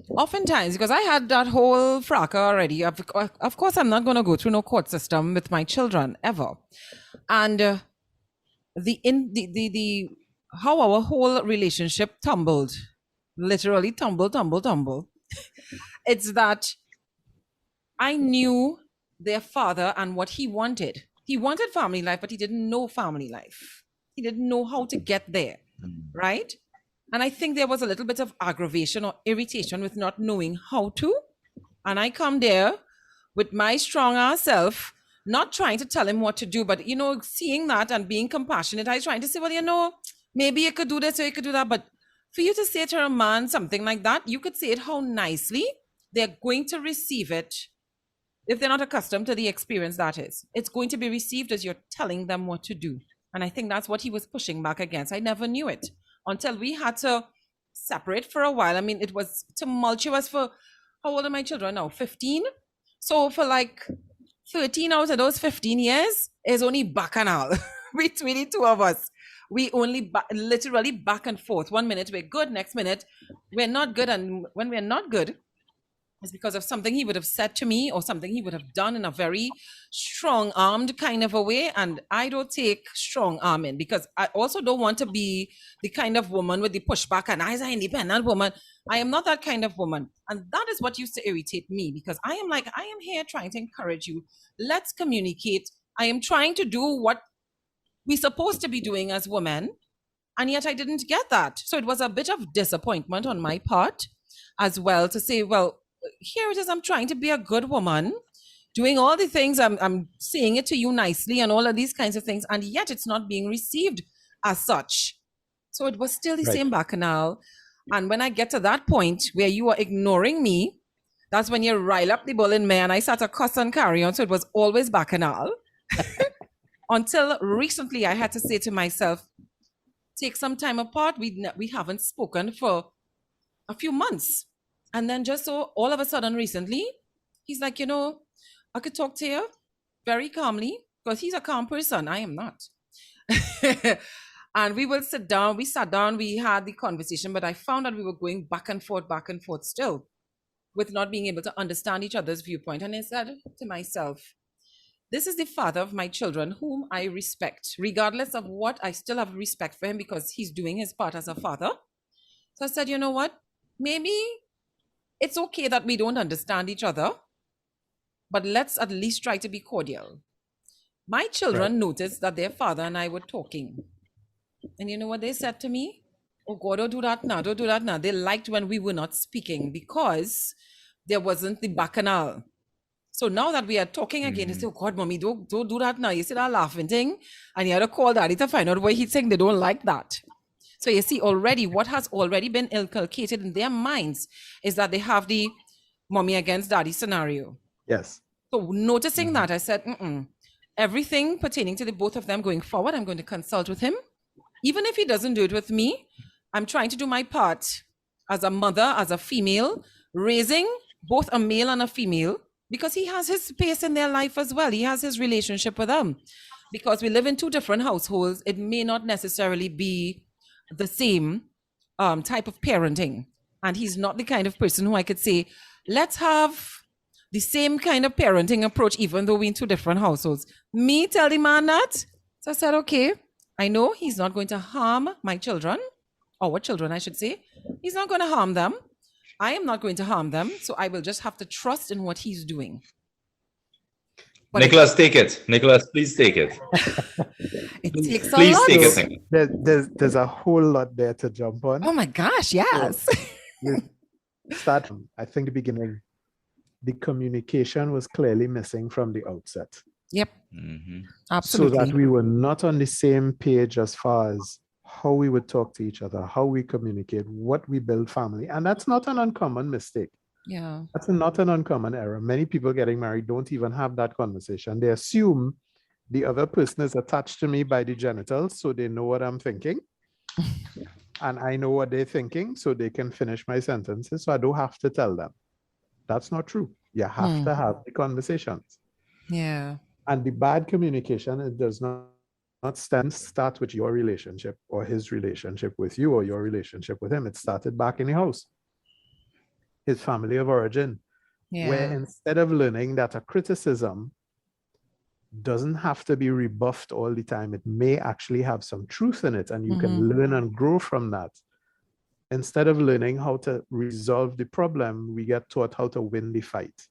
oftentimes, because I had that whole fracas already, of course, I'm not going to go through no court system with my children ever. And how our whole relationship tumbled, literally tumble. It's that I knew their father and what he wanted. He wanted family life, but he didn't know family life. He didn't know how to get there, right? And I think there was a little bit of aggravation or irritation with not knowing how to. And I come there with my strong ass self, not trying to tell him what to do, but, you know, seeing that and being compassionate, I was trying to say, well, you know, maybe you could do this or you could do that. But for you to say to a man something like that, you could say it how nicely they're going to receive it. If they're not accustomed to the experience that is, it's going to be received as you're telling them what to do. And I think that's what he was pushing back against. I never knew it until we had to separate for a while. I mean, it was tumultuous for, how old are my children now? 15? So for like 13 out of those 15 years is only bacchanal between the two of us. We only literally back and forth. 1 minute we're good, next minute we're not good. And when we're not good, it's because of something he would have said to me or something he would have done in a very strong-armed kind of a way. And I don't take strong-arming, because I also don't want to be the kind of woman with the pushback and I'm an independent woman. I am not that kind of woman. And that is what used to irritate me, because I am like, I am here trying to encourage you. Let's communicate. I am trying to do what we're supposed to be doing as women. And yet I didn't get that. So it was a bit of disappointment on my part as well, to say, well, here it is, I'm trying to be a good woman, doing all the things, I'm saying it to you nicely and all of these kinds of things, and yet it's not being received as such. So it was still the same bacchanal. And when I get to that point where you are ignoring me, that's when you rile up the bull in me, and I start to cuss and carry on. So it was always bacchanal. Until recently I had to say to myself, take some time apart. We haven't spoken for a few months. And then just so all of a sudden recently, he's like, you know, I could talk to you very calmly, because he's a calm person. I am not. And we will sit down. We sat down, we had the conversation, but I found that we were going back and forth still, with not being able to understand each other's viewpoint. And I said to myself, this is the father of my children, whom I respect. Regardless of what, I still have respect for him because he's doing his part as a father. So I said, you know what? Maybe it's okay that we don't understand each other, but let's at least try to be cordial. My children noticed that their father and I were talking. And you know what they said to me? Oh God, don't do that now, don't do that now. They liked when we were not speaking, because there wasn't the bacchanal. So now that we are talking again, they say, oh God, mommy, don't do that now. You see that laughing thing? And you had to call daddy to find out why he's saying they don't like that. So you see already what has already been inculcated in their minds is that they have the mommy against daddy scenario. Yes. So noticing that, I said, everything pertaining to the both of them going forward, I'm going to consult with him. Even if he doesn't do it with me, I'm trying to do my part as a mother, as a female, raising both a male and a female, because he has his space in their life as well. He has his relationship with them. Because we live in two different households, it may not necessarily be the same type of parenting. And he's not the kind of person who I could say, let's have the same kind of parenting approach, even though we're in two different households. Me tell the man that. So I said, okay, I know he's not going to harm my children, our children, I should say. He's not going to harm them. I am not going to harm them. So I will just have to trust in what he's doing. But Nicholas, take it. Nicholas, please take it. It takes a Please lot. take it. There's a whole lot there to jump on. Oh my gosh, yes. start, I think the beginning, the communication was clearly missing from the outset. Yep. Mm-hmm. So that Absolutely. we were not on the same page as far as how we would talk to each other, how we communicate, what we build family. And that's not an uncommon mistake. Yeah. That's not an uncommon error. Many people getting married don't even have that conversation. They assume the other person is attached to me by the genitals, so they know what I'm thinking. And I know what they're thinking, so they can finish my sentences. So I don't have to tell them. That's not true. You have to have the conversations. Yeah. And the bad communication, it does not start with your relationship or his relationship with you or your relationship with him. It started back in the house, his family of origin, where Yeah. instead of learning that a criticism doesn't have to be rebuffed all the time, it may actually have some truth in it, and you can learn and grow from that. Instead of learning how to resolve the problem, we get taught how to win the fight,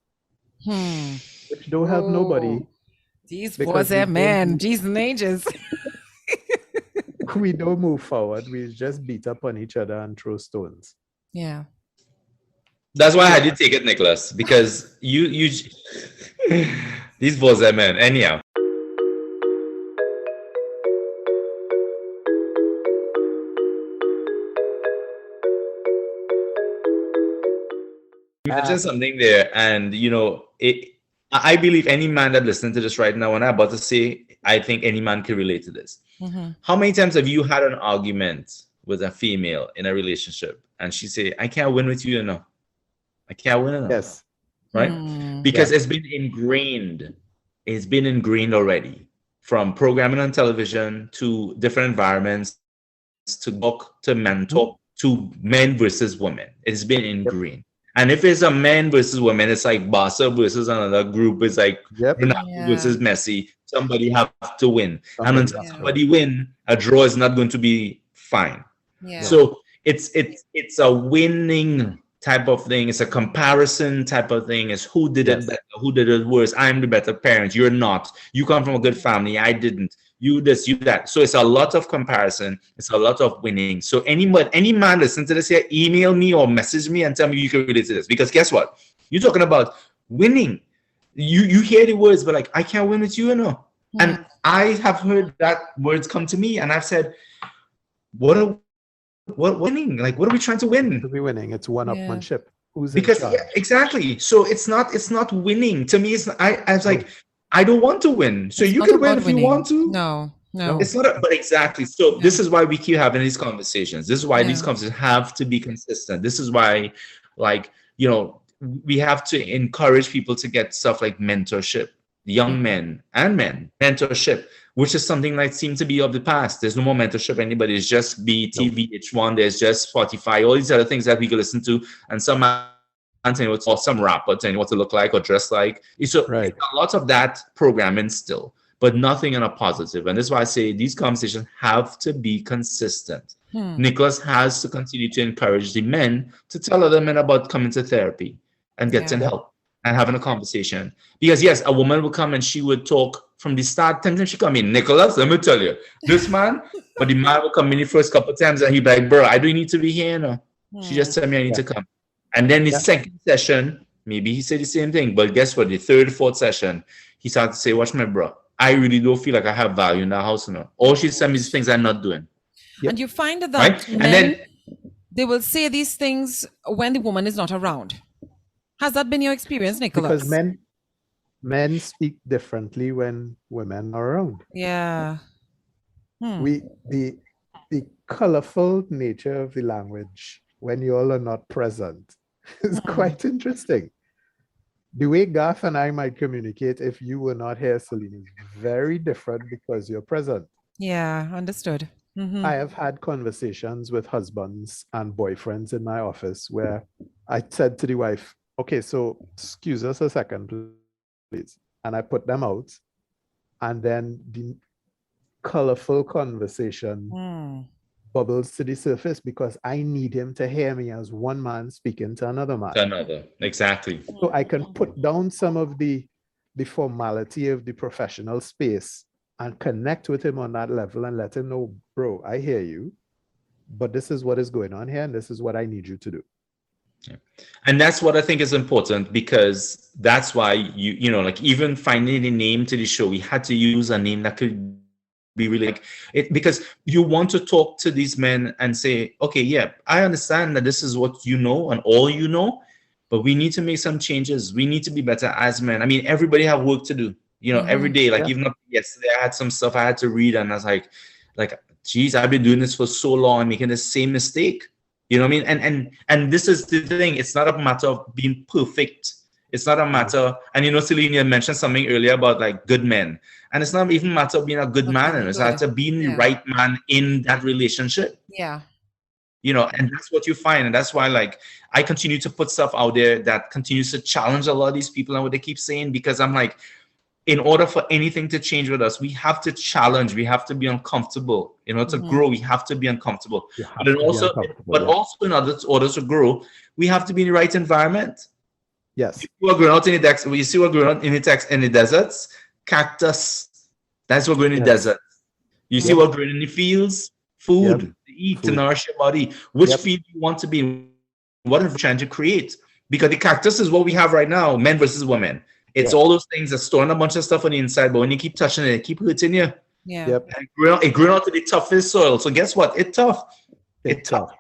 which don't help nobody. These Because Voisin men, G's and Ages. we don't move forward. We just beat up on each other and throw stones. Yeah. That's why I had you take it, Nicholas, because you these boys are men. Anyhow. You mentioned something there, and I believe any man that listening to this right now, when I'm about to say, I think any man can relate to this. How many times have you had an argument with a female in a relationship, and she say, "I can't win with you, I can't win enough." Yes. Right? Because it's been ingrained. It's been ingrained already, from programming on television to different environments to book to mentor to men versus women. It's been ingrained. And if it's a man versus women, it's like Barca versus another group. It's like Ronaldo versus Messi. Somebody have to win. And until somebody win, a draw is not going to be fine. Yeah. So it's a winning type of thing. It's a comparison type of thing. It's who did it better, who did it worse. I'm the better parent. You're not. You come from a good family. I didn't. You this, you that. So it's a lot of comparison. It's a lot of winning. So any man listen to this here, email me or message me and tell me you can relate to this. Because guess what? You're talking about winning. You hear the words, but like, I can't win with you, And I have heard that words come to me, and I've said, what winning? Like, what are we trying to win? To be winning, it's one-upmanship. Who's because exactly. So it's not winning. To me, it's not, I was like, I don't want to win. So you can win if you want to. No. It's not, but exactly. So this is why we keep having these conversations. This is why these conversations have to be consistent. This is why, we have to encourage people to get stuff like mentorship, young men and men, mentorship, which is something that seems to be of the past. There's no more mentorship anybody. It's just BT, VH1. There's just Spotify, all these other things that we can listen to. And some or some rapper telling you what to look like or dress like. So a lot of that programming still, but nothing in a positive. And that's why I say these conversations have to be consistent. Nicholas has to continue to encourage the men to tell other men about coming to therapy and getting help and having a conversation. Because yes, a woman will come and she would talk from the start. Sometimes she come in, Nicholas, let me tell you, this man, but the man will come in the first couple of times and he'd be like, bro, I don't need to be here. She just tell me I need to come. And then the second session, maybe he said the same thing, but guess what? The third, fourth session, he started to say, watch my bro, I really don't feel like I have value in the house now. All she said me is things I'm not doing. And you find that men, they will say these things when the woman is not around. Has that been your experience, Nicholas? Because men speak differently when women are around. Yeah. The colorful nature of the language when you all are not present is quite interesting. The way Garth and I might communicate if you were not here, Celine, is very different because you're present. Yeah, understood. I have had conversations with husbands and boyfriends in my office where I said to the wife, okay, so excuse us a second, please. And I put them out. And then the colorful conversation bubbles to the surface because I need him to hear me as one man speaking to another man. Exactly. So I can put down some of the formality of the professional space and connect with him on that level and let him know, bro, I hear you, but this is what is going on here and this is what I need you to do. And that's what I think is important, because that's why you know, like, even finding a name to the show, we had to use a name that could be really like it, because you want to talk to these men and say, okay, yeah, I understand that this is what you know and all you know, but we need to make some changes. We need to be better as men. I mean, everybody have work to do, you know, every day. Like, Yeah. even yesterday, I had some stuff I had to read, and I was like, geez, I've been doing this for so long and making the same mistake. You know what I mean? And this is the thing. It's not a matter of being perfect. It's not a matter. And you know, Celine, you mentioned something earlier about like good men, and it's not even a matter of being a good man. It's a matter of being the right man in that relationship. Yeah. You know, and that's what you find, and that's why, like, I continue to put stuff out there that continues to challenge a lot of these people and what they keep saying, because I'm like, in order for anything to change with us, we have to challenge. We have to be uncomfortable. In order to grow, we have to be uncomfortable. But then also, also in order to grow, we have to be in the right environment. Yes. You are growing out in the desert. You see, we're growing out in the deserts. Cactus. That's what growing in the desert. You see what growing in the fields. Food to eat, to nourish your body. Which field you want to be in? What are you trying to create? Because the cactus is what we have right now, men versus women. It's all those things that storing a bunch of stuff on the inside, but when you keep touching it, it keep hurting you. Yeah. And it grew out to the toughest soil. So guess what? It's tough. It's tough.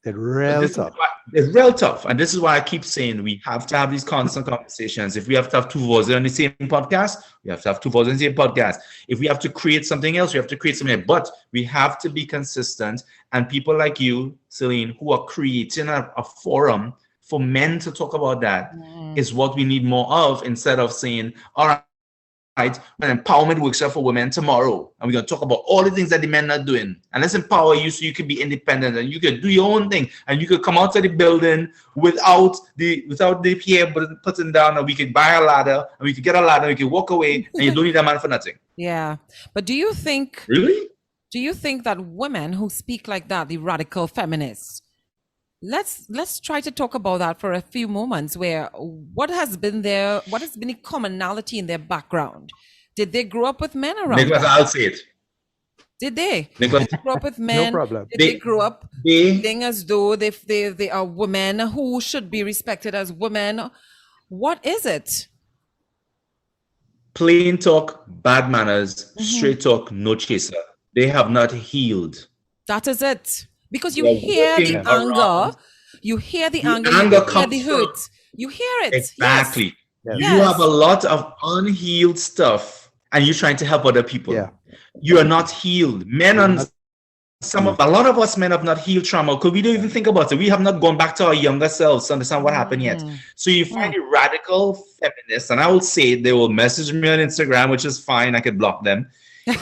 It's real tough. It's real tough. And this is why I keep saying we have to have these constant conversations. If we have to have two voices on the same podcast, we have to have two voices on the same podcast. If we have to create something else, we have to create something else. But we have to be consistent. And people like you, Celine, who are creating a forum for men to talk about that is what we need more of, instead of saying, all right, an empowerment workshop for women tomorrow, and we're going to talk about all the things that the men are doing, and let's empower you so you can be independent and you can do your own thing, and you could come out of the building without the hair putting down, and we could buy a ladder, and we could get a ladder, and we could walk away, and you don't need a man for nothing. Yeah. But do you think that women who speak like that, the radical feminists, let's try to talk about that for a few moments, where what has been a commonality in their background? Did they grow up with men around? Nicholas, I'll say it. Did they? Nicholas, Did they grow up with men? No problem. Did they grow up feeling as though they are women who should be respected as women? What is it? Plain talk, bad manners, straight talk, no chaser. They have not healed. That is it. Because you hear the anger, you hear the hurt, you hear it. Exactly. Yes. You have a lot of unhealed stuff, and you're trying to help other people. Yeah. You are not healed. A lot of us men have not healed trauma, because we don't even think about it. We have not gone back to our younger selves to understand what happened yet. So you find the radical feminists, and I will say they will message me on Instagram, which is fine. I could block them.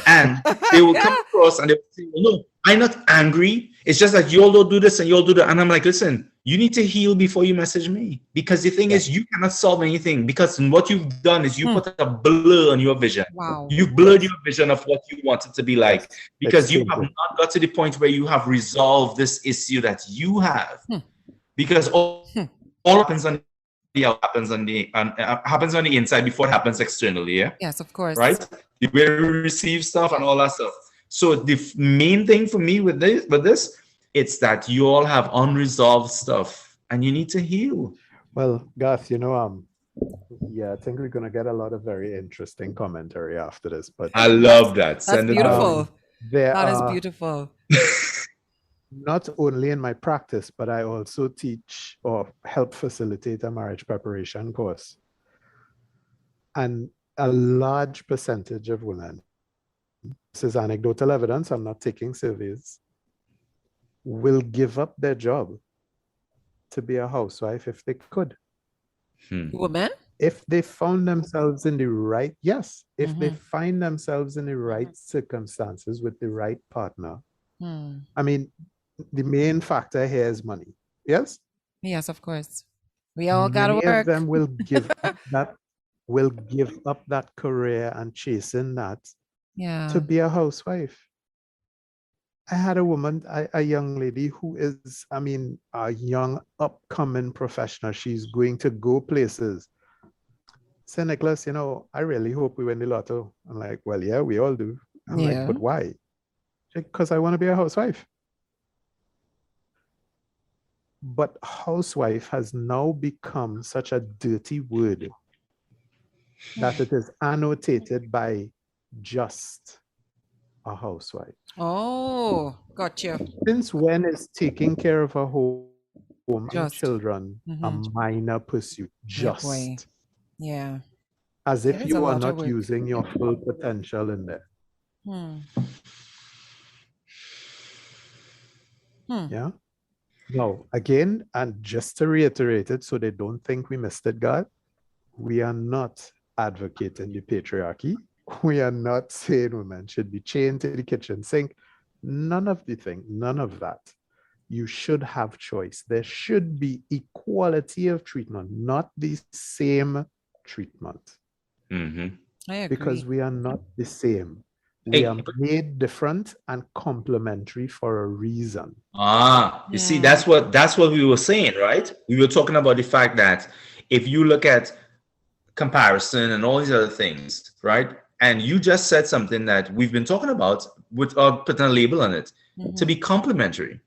And they will come across and they will say, well, no, I'm not angry. It's just that you all don't do this and you all do that. And I'm like, listen, you need to heal before you message me. Because the thing is, you cannot solve anything. Because what you've done is you put a blur on your vision. Wow. You've blurred your vision of what you want it to be like. Because you have not got to the point where you have resolved this issue that you have. Because all happens on happens on the inside before it happens externally. Yeah. Yes, of course. Right. The way we receive stuff and all that stuff. So the main thing for me with this, it's that you all have unresolved stuff and you need to heal. Well, Garth, I think we're gonna get a lot of very interesting commentary after this. But I love that. That's beautiful. That is beautiful. Not only in my practice, but I also teach or help facilitate a marriage preparation course. And a large percentage of women, this is anecdotal evidence, I'm not taking surveys, will give up their job to be a housewife if they could. Women? If they found themselves in the right, if they find themselves in the right circumstances with the right partner. I mean, the main factor here is money. Yes? Yes, of course. We all gotta work. Many of them will give up that career and chasing that to be a housewife. I had a woman, a young lady who is, a young upcoming professional. She's going to go places. Say, Nicholas, I really hope we win the lotto. I'm like, well, yeah, we all do. I'm like, but why? Because I want to be a housewife. But housewife has now become such a dirty word that it is annotated by just a housewife. Oh, gotcha. Since when is taking care of a home and Just. children a minor pursuit? Yeah, boy. Just. Yeah. As There if is a you are lot of not work. using your full potential in there. Yeah. Now, again, and just to reiterate it so they don't think we missed it, God, we are not advocating the patriarchy. We are not saying women should be chained to the kitchen sink. None of the thing, none of that. You should have choice. There should be equality of treatment, not the same treatment. Mm-hmm. I agree. Because we are not the same. We are made different and complementary for a reason. You see, that's what we were saying, right? We were talking about the fact that if you look at comparison and all these other things, right? And you just said something that we've been talking about without putting a label on it, to be complementary.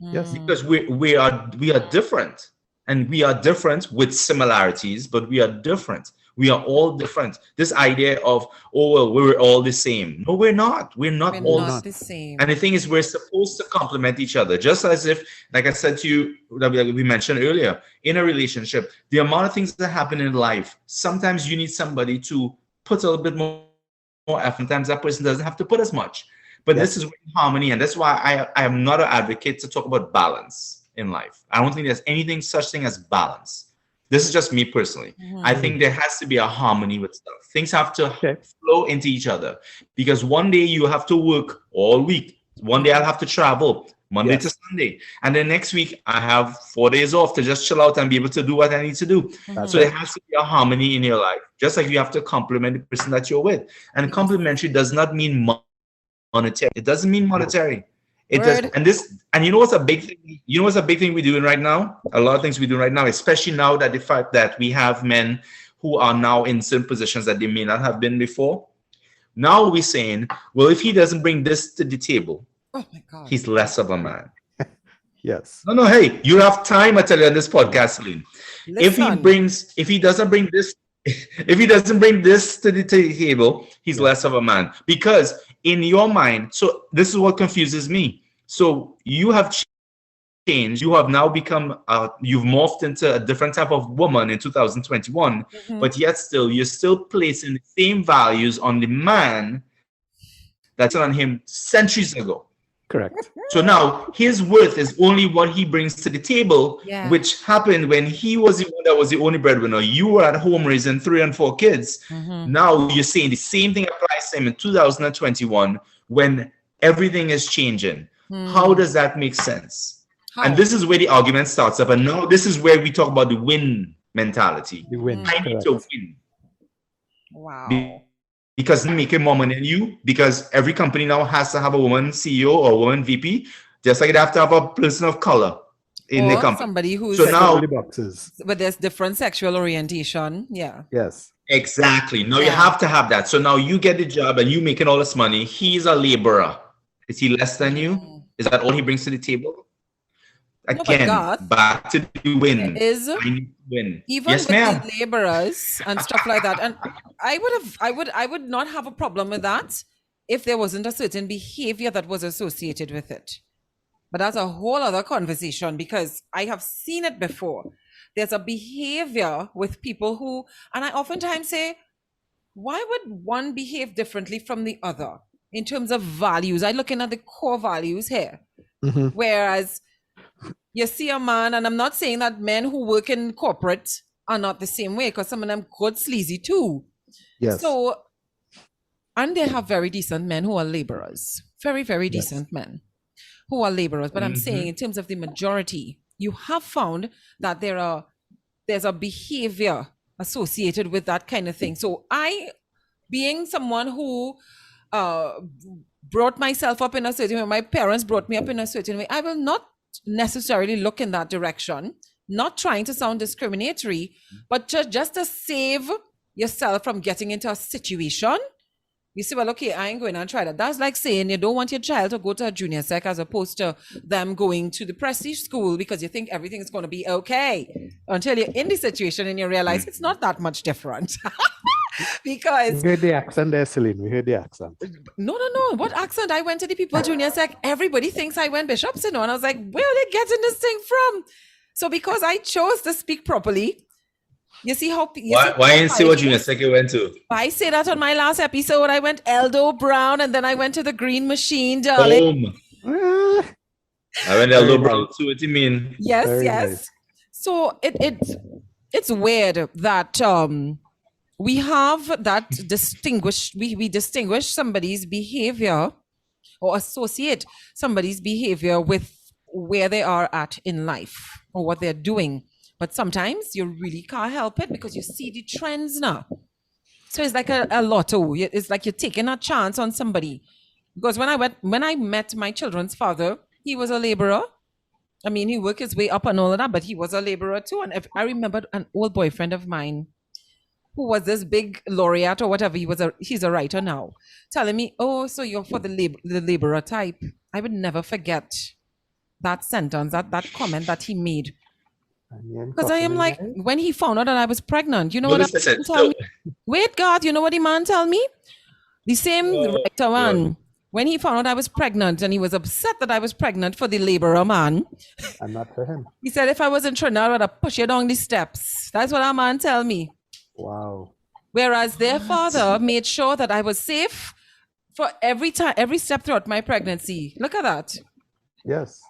Yes. Because we are different, and we are different with similarities, but we are different. We are all different. This idea of, oh, well, we're all the same. No, we're not. We're not all the same. And the thing is, we're supposed to complement each other. Just as if, like I said to you, that we mentioned earlier, in a relationship, the amount of things that happen in life, sometimes you need somebody to put a little bit more effort. Sometimes that person doesn't have to put as much. But this is harmony. And that's why I am not an advocate to talk about balance in life. I don't think there's anything such thing as balance. This is just me personally. I think there has to be a harmony with stuff. Things have to flow into each other, because one day you have to work all week. One day I'll have to travel Monday to Sunday. And then next week I have 4 days off to just chill out and be able to do what I need to do. So there has to be a harmony in your life, just like you have to compliment the person that you're with. And complimentary does not mean monetary. It doesn't mean monetary. It does, and you know what's a big thing? You know what's a big thing we're doing right now? A lot of things we're doing right now, especially now that the fact that we have men who are now in certain positions that they may not have been before. Now we're saying, well, if he doesn't bring this to the table, he's less of a man. Yes. No, hey, you have time, I tell you, on this podcast, Celine. If he doesn't bring this to the table, he's less of a man. Because in your mind, so this is what confuses me. So you have changed. You have now become, you've morphed into a different type of woman in 2021, but yet still, you're still placing the same values on the man that's on him centuries ago. Correct. So now his worth is only what he brings to the table, which happened when he was the one that was the only breadwinner. You were at home raising 3 and 4 kids. Now you're saying the same thing applies to him in 2021 when everything is changing. How does that make sense? And this is where the argument starts up. And now this is where we talk about the win mentality. The win. I need to win. Wow. Because I'm making more money than you, because every company now has to have a woman CEO or a woman VP, just like they have to have a person of color in the company. Somebody who's but there's different sexual orientation. Yeah. Yes. Exactly. Now you have to have that. So now you get the job and you making all this money. He's a laborer. Is he less than you? Is that all he brings to the table? Again, back to the win. I need to win. Even with the laborers and stuff like that. And I would not have a problem with that if there wasn't a certain behavior that was associated with it. But that's a whole other conversation, because I have seen it before. There's a behavior with people who, and I oftentimes say, why would one behave differently from the other in terms of values? I'm looking at the core values here. Whereas you see a man, and I'm not saying that men who work in corporate are not the same way, because some of them good sleazy too. Yes. So, and they have very decent men who are laborers. Very, very decent men who are laborers. But I'm saying in terms of the majority, you have found that there's a behavior associated with that kind of thing. So I, being someone who brought myself up in a certain way, my parents brought me up in a certain way, I will not necessarily look in that direction, not trying to sound discriminatory, but just to save yourself from getting into a situation You say, well, okay, I ain't going to try that. That's like saying you don't want your child to go to a junior sec as opposed to them going to the prestige school because you think everything's going to be okay until you're in the situation and you realize it's not that much different. Because we heard the accent there, Celine. We heard the accent. no. What accent? I went to the people junior sec. Everybody thinks I went Bishops, and I was like, where are they getting this thing from? So because I chose to speak properly, you see how why didn't say what junior sec you went to? I say that on my last episode. I went Eldo Brown, and then I went to the Green Machine, darling. I went Eldo Brown too. What do you mean? Yes. Nice. So it's weird that we have that we distinguish somebody's behavior or associate somebody's behavior with where they are at in life or what they're doing. But sometimes you really can't help it because you see the trends now. So it's like a lotto. It's like you're taking a chance on somebody. Because when I met my children's father, he was a laborer. I mean, he worked his way up and all of that, but he was a laborer too. And if I remembered an old boyfriend of mine who was this big laureate or whatever, he's a writer now, telling me, oh, so you're for the laborer type. I would never forget that sentence, that comment that he made. Because I am like, when he found out that I was pregnant, you know what the man tell me? Wait, God, you know what the man tell me? The same writer one. When he found out I was pregnant and he was upset that I was pregnant for the laborer man. And not for him. He said, if I was in Trinidad, I would have pushed you down the steps. That's what our man tell me. Wow. Whereas their father made sure that I was safe for every step throughout my pregnancy. Look at that. Yes.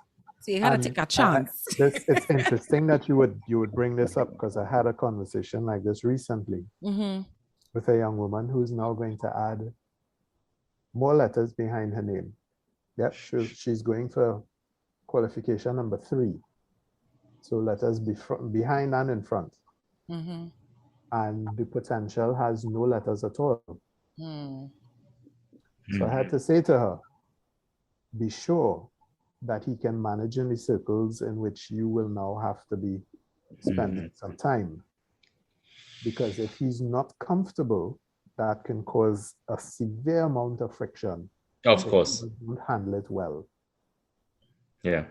So you had to take a chance. It's interesting that you would bring this up because I had a conversation like this recently with a young woman who's now going to add more letters behind her name. Yep, she's going for qualification number 3. So letters behind and in front. And the potential has no letters at all. So I had to say to her, be sure that he can manage in the circles in which you will now have to be spending some time. Because if he's not comfortable, that can cause a severe amount of friction. Of course. He won't handle it well. Yeah.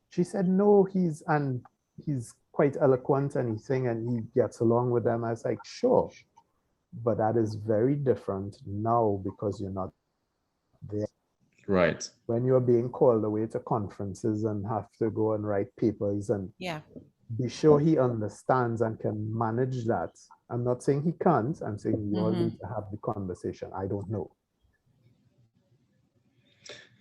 She said, no, he's quite eloquent and he gets along with them. I was like, sure. But that is very different now because you're not there. Right. When you're being called away to conferences and have to go and write papers and be sure he understands and can manage that. I'm not saying he can't. I'm saying you all need to have the conversation. I don't know.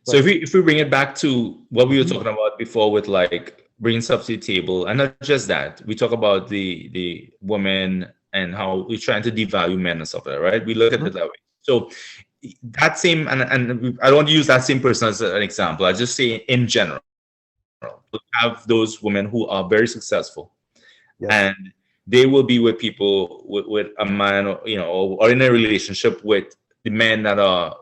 So if we bring it back to what we were talking about before with like bringing stuff to the table, and not just that, we talk about the women and how we're trying to devalue men and stuff like that, right? We look at it that way. So that same, and I don't want to use that same person as an example. I just say in general, we have those women who are very successful, and they will be with people with a man, or in a relationship with the men that are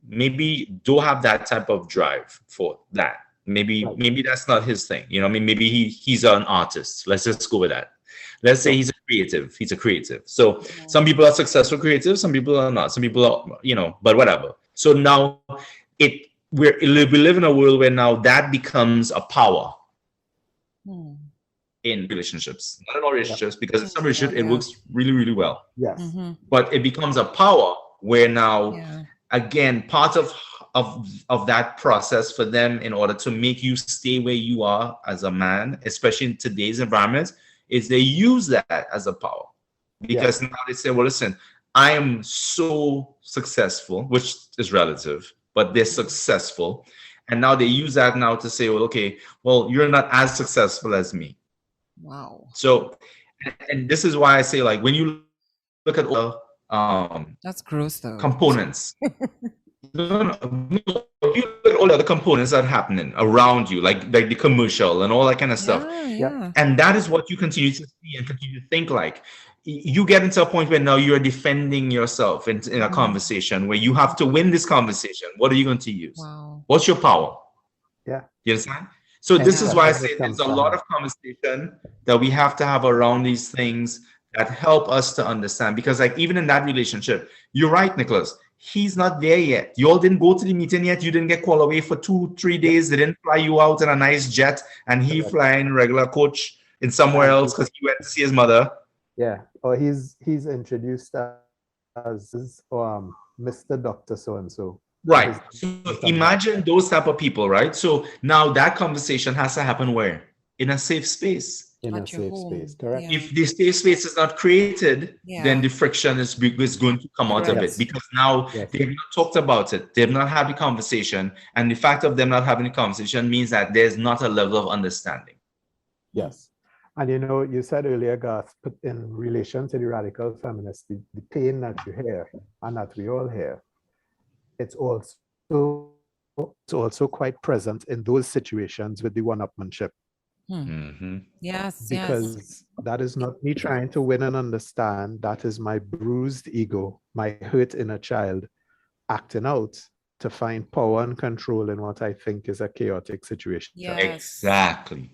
maybe don't have that type of drive for that. Maybe that's not his thing. Maybe he's an artist. Let's just go with that. Let's say he's a creative. So some people are successful creatives, some people are not. Some people are, but whatever. So now we live in a world where now that becomes a power in relationships. Not in all relationships, because in some relationships it works really, really well. Yes. But it becomes a power where now, again, part of that process for them in order to make you stay where you are as a man, especially in today's environment, is they use that as a power. Because now they say, well, listen, I am so successful, which is relative, but they're successful. And now they use that now to say, well, okay, well, you're not as successful as me. Wow. So, and this is why I say, like, when you look at that's gross though. Components. No, you look at all the other components that are happening around you, like the commercial and all that kind of stuff. And that is what you continue to see and continue to think like. You get into a point where now you're defending yourself in a conversation where you have to win this conversation. What are you going to use? Wow. What's your power? Yeah. You understand? So this is why I say there's a lot of conversation that we have to have around these things that help us to understand. Because like even in that relationship, you're right, Nicholas. he's not there yet. You all didn't go to the meeting yet. You didn't get called away for 2-3 days. They didn't fly you out in a nice jet, and he flying regular coach in somewhere else because he went to see his mother. Yeah, or he's introduced as Mr. Doctor so and so. Right. So imagine those type of people, right? So now that conversation has to happen where? In a safe space. In a safe space, correct. Yeah. If the safe space is not created, then the friction is going to come out of it, because now they've not talked about it. They've not had the conversation. And the fact of them not having the conversation means that there's not a level of understanding. Yes. And you know, you said earlier, Garth, in relation to the radical feminists, the pain that you hear and that we all hear, it's also quite present in those situations with the one-upmanship. Yes, because that is not me trying to win and understand. That is my bruised ego, my hurt inner child acting out to find power and control in what I think is a chaotic situation. Yes. Exactly.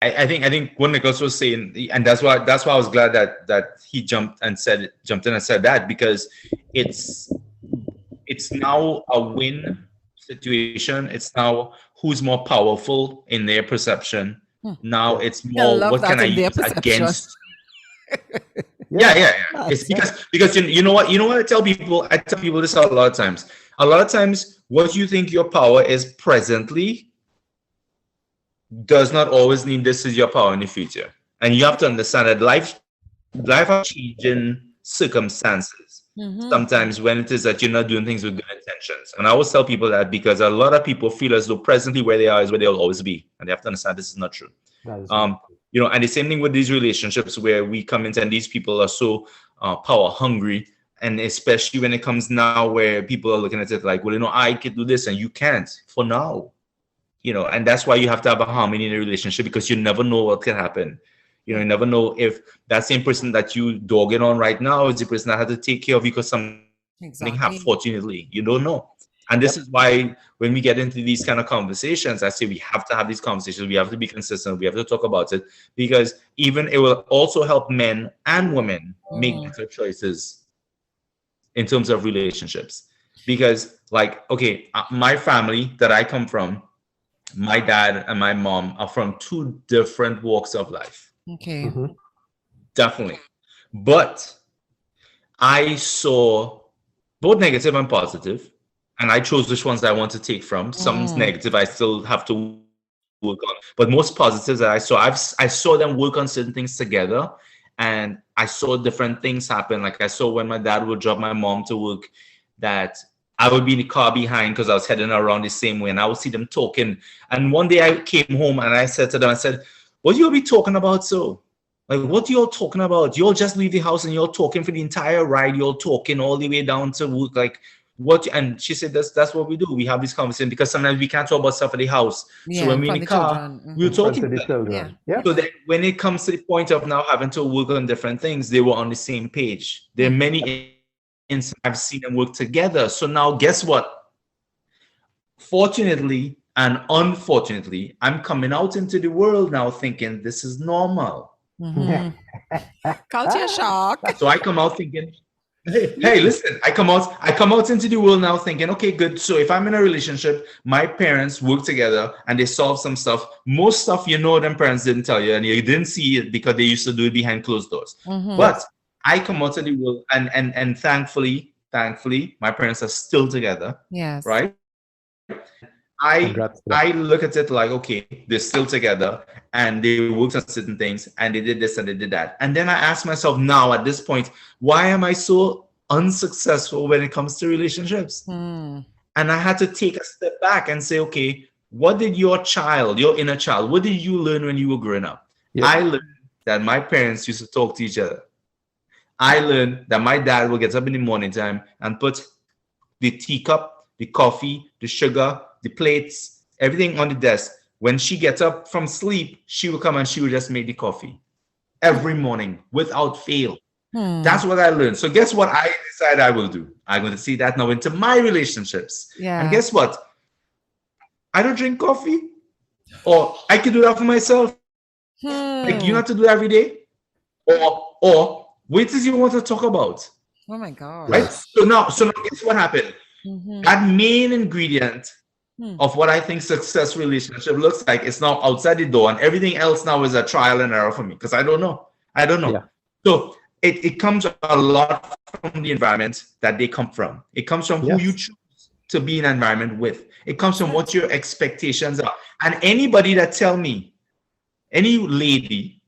I think what Nicholas was saying, and that's why I was glad that he jumped in and said that, because it's now a win situation. It's now who's more powerful in their perception. Now it's more what can I use against. Yeah. It's because you know what I tell people this a lot of times. A lot of times, what you think your power is presently does not always mean this is your power in the future. And you have to understand that life has changing circumstances. Sometimes when it is that you're not doing things with good intentions. And I always tell people that because a lot of people feel as though presently where they are is where they'll always be. And they have to understand this is not true. You know, and the same thing with these relationships where we come into and these people are so power hungry. And especially when it comes now where people are looking at it like, well, you know, I can do this and you can't for now. You know, and that's why you have to have a harmony in a relationship, because you never know what can happen. You know, you never know if that same person that you dogging on right now is the person that had to take care of you because something happened, fortunately. You don't know. And this is why when we get into these kind of conversations, I say we have to have these conversations. We have to be consistent. We have to talk about it, because even it will also help men and women make better choices in terms of relationships. Because like, okay, my family that I come from, my dad and my mom are from two different walks of life. Okay. Definitely. But I saw both negative and positive, and I chose which ones I want to take from. Some negative I still have to work on, but most positives that I saw them work on certain things together, and I saw different things happen. Like I saw when my dad would drop my mom to work, that I would be in the car behind because I was heading around the same way, and I would see them talking. And one day I came home and I said to them, I said, what you all be talking about? So like, what you all talking about? You all just leave the house and you're talking for the entire ride. You're talking all the way down to work. Like what? And she said, that's what we do. We have this conversation because sometimes we can't talk about stuff at the house. So when we're in the car, we're talking to the children. So then when it comes to the point of now having to work on different things, they were on the same page. There are many instances I've seen them work together. So now guess what? Fortunately and unfortunately, I'm coming out into the world now thinking this is normal. Culture shock. So I come out thinking, hey, listen, I come out into the world now thinking, okay, good. So if I'm in a relationship, my parents work together and they solve some stuff. Most stuff, you know, them parents didn't tell you and you didn't see it because they used to do it behind closed doors. But I come out to the world and thankfully, my parents are still together. Yes. Right? I look at it like, okay, they're still together and they worked on certain things and they did this and they did that. And then I ask myself now at this point, why am I so unsuccessful when it comes to relationships? And I had to take a step back and say, okay, what did your inner child, what did you learn when you were growing up? I learned that my parents used to talk to each other. I learned that my dad will get up in the morning time and put the teacup, the coffee, the sugar, the plates, everything on the desk. When she gets up from sleep, she will come and she will just make the coffee every morning without fail. That's what I learned. So guess what I decide I will do? I'm going to see that now into my relationships. And guess what? I don't drink coffee. Or I could do that for myself. Like, you have to do that every day. Or what is you want to talk about? Oh my God. Right? So now guess what happened? That main ingredient of what I think success relationship looks like is now outside the door, and everything else now is a trial and error for me because I don't know. Yeah. So it comes a lot from the environment that they come from. It comes from who you choose to be in an environment with. It comes from what your expectations are. And anybody that tell me, any lady,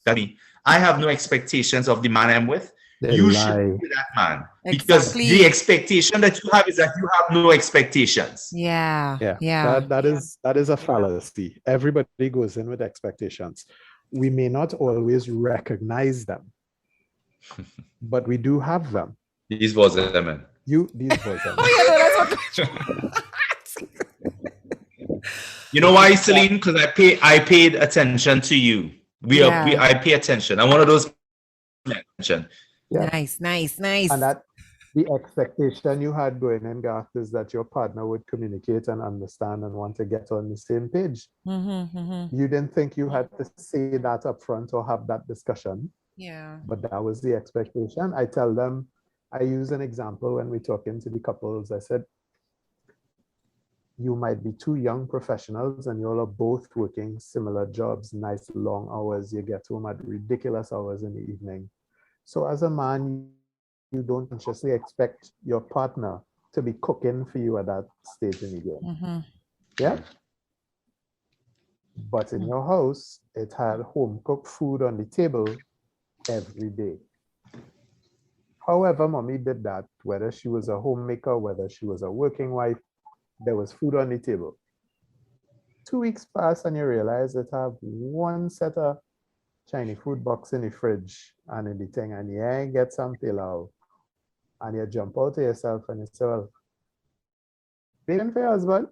that me, I have no expectations of the man I'm with, you should be that man. Because the expectation that you have is that you have no expectations. Yeah. That is a fallacy. Everybody goes in with expectations. We may not always recognize them, but we do have them. These Voisin, man. These Voisin. You know why, Celine? Because I paid attention to you. I pay attention. I'm one of those attention. Yeah. Nice. And that the expectation you had going in, Garth, is that your partner would communicate and understand and want to get on the same page. You didn't think you had to say that up front or have that discussion. Yeah. But that was the expectation. I tell them, I use an example when we talk into the couples. I said, you might be two young professionals and you all are both working similar jobs, nice long hours. You get home at ridiculous hours in the evening. So as a man, you don't consciously expect your partner to be cooking for you at that stage in the game. Yeah? But in your house, it had home-cooked food on the table every day. However, mommy did that, whether she was a homemaker, whether she was a working wife, there was food on the table. 2 weeks pass and you realize that I have one set of Chinese food box in the fridge and in the thing, and you ain't get some pilau. And you jump out to yourself and you say, well, paying for your husband?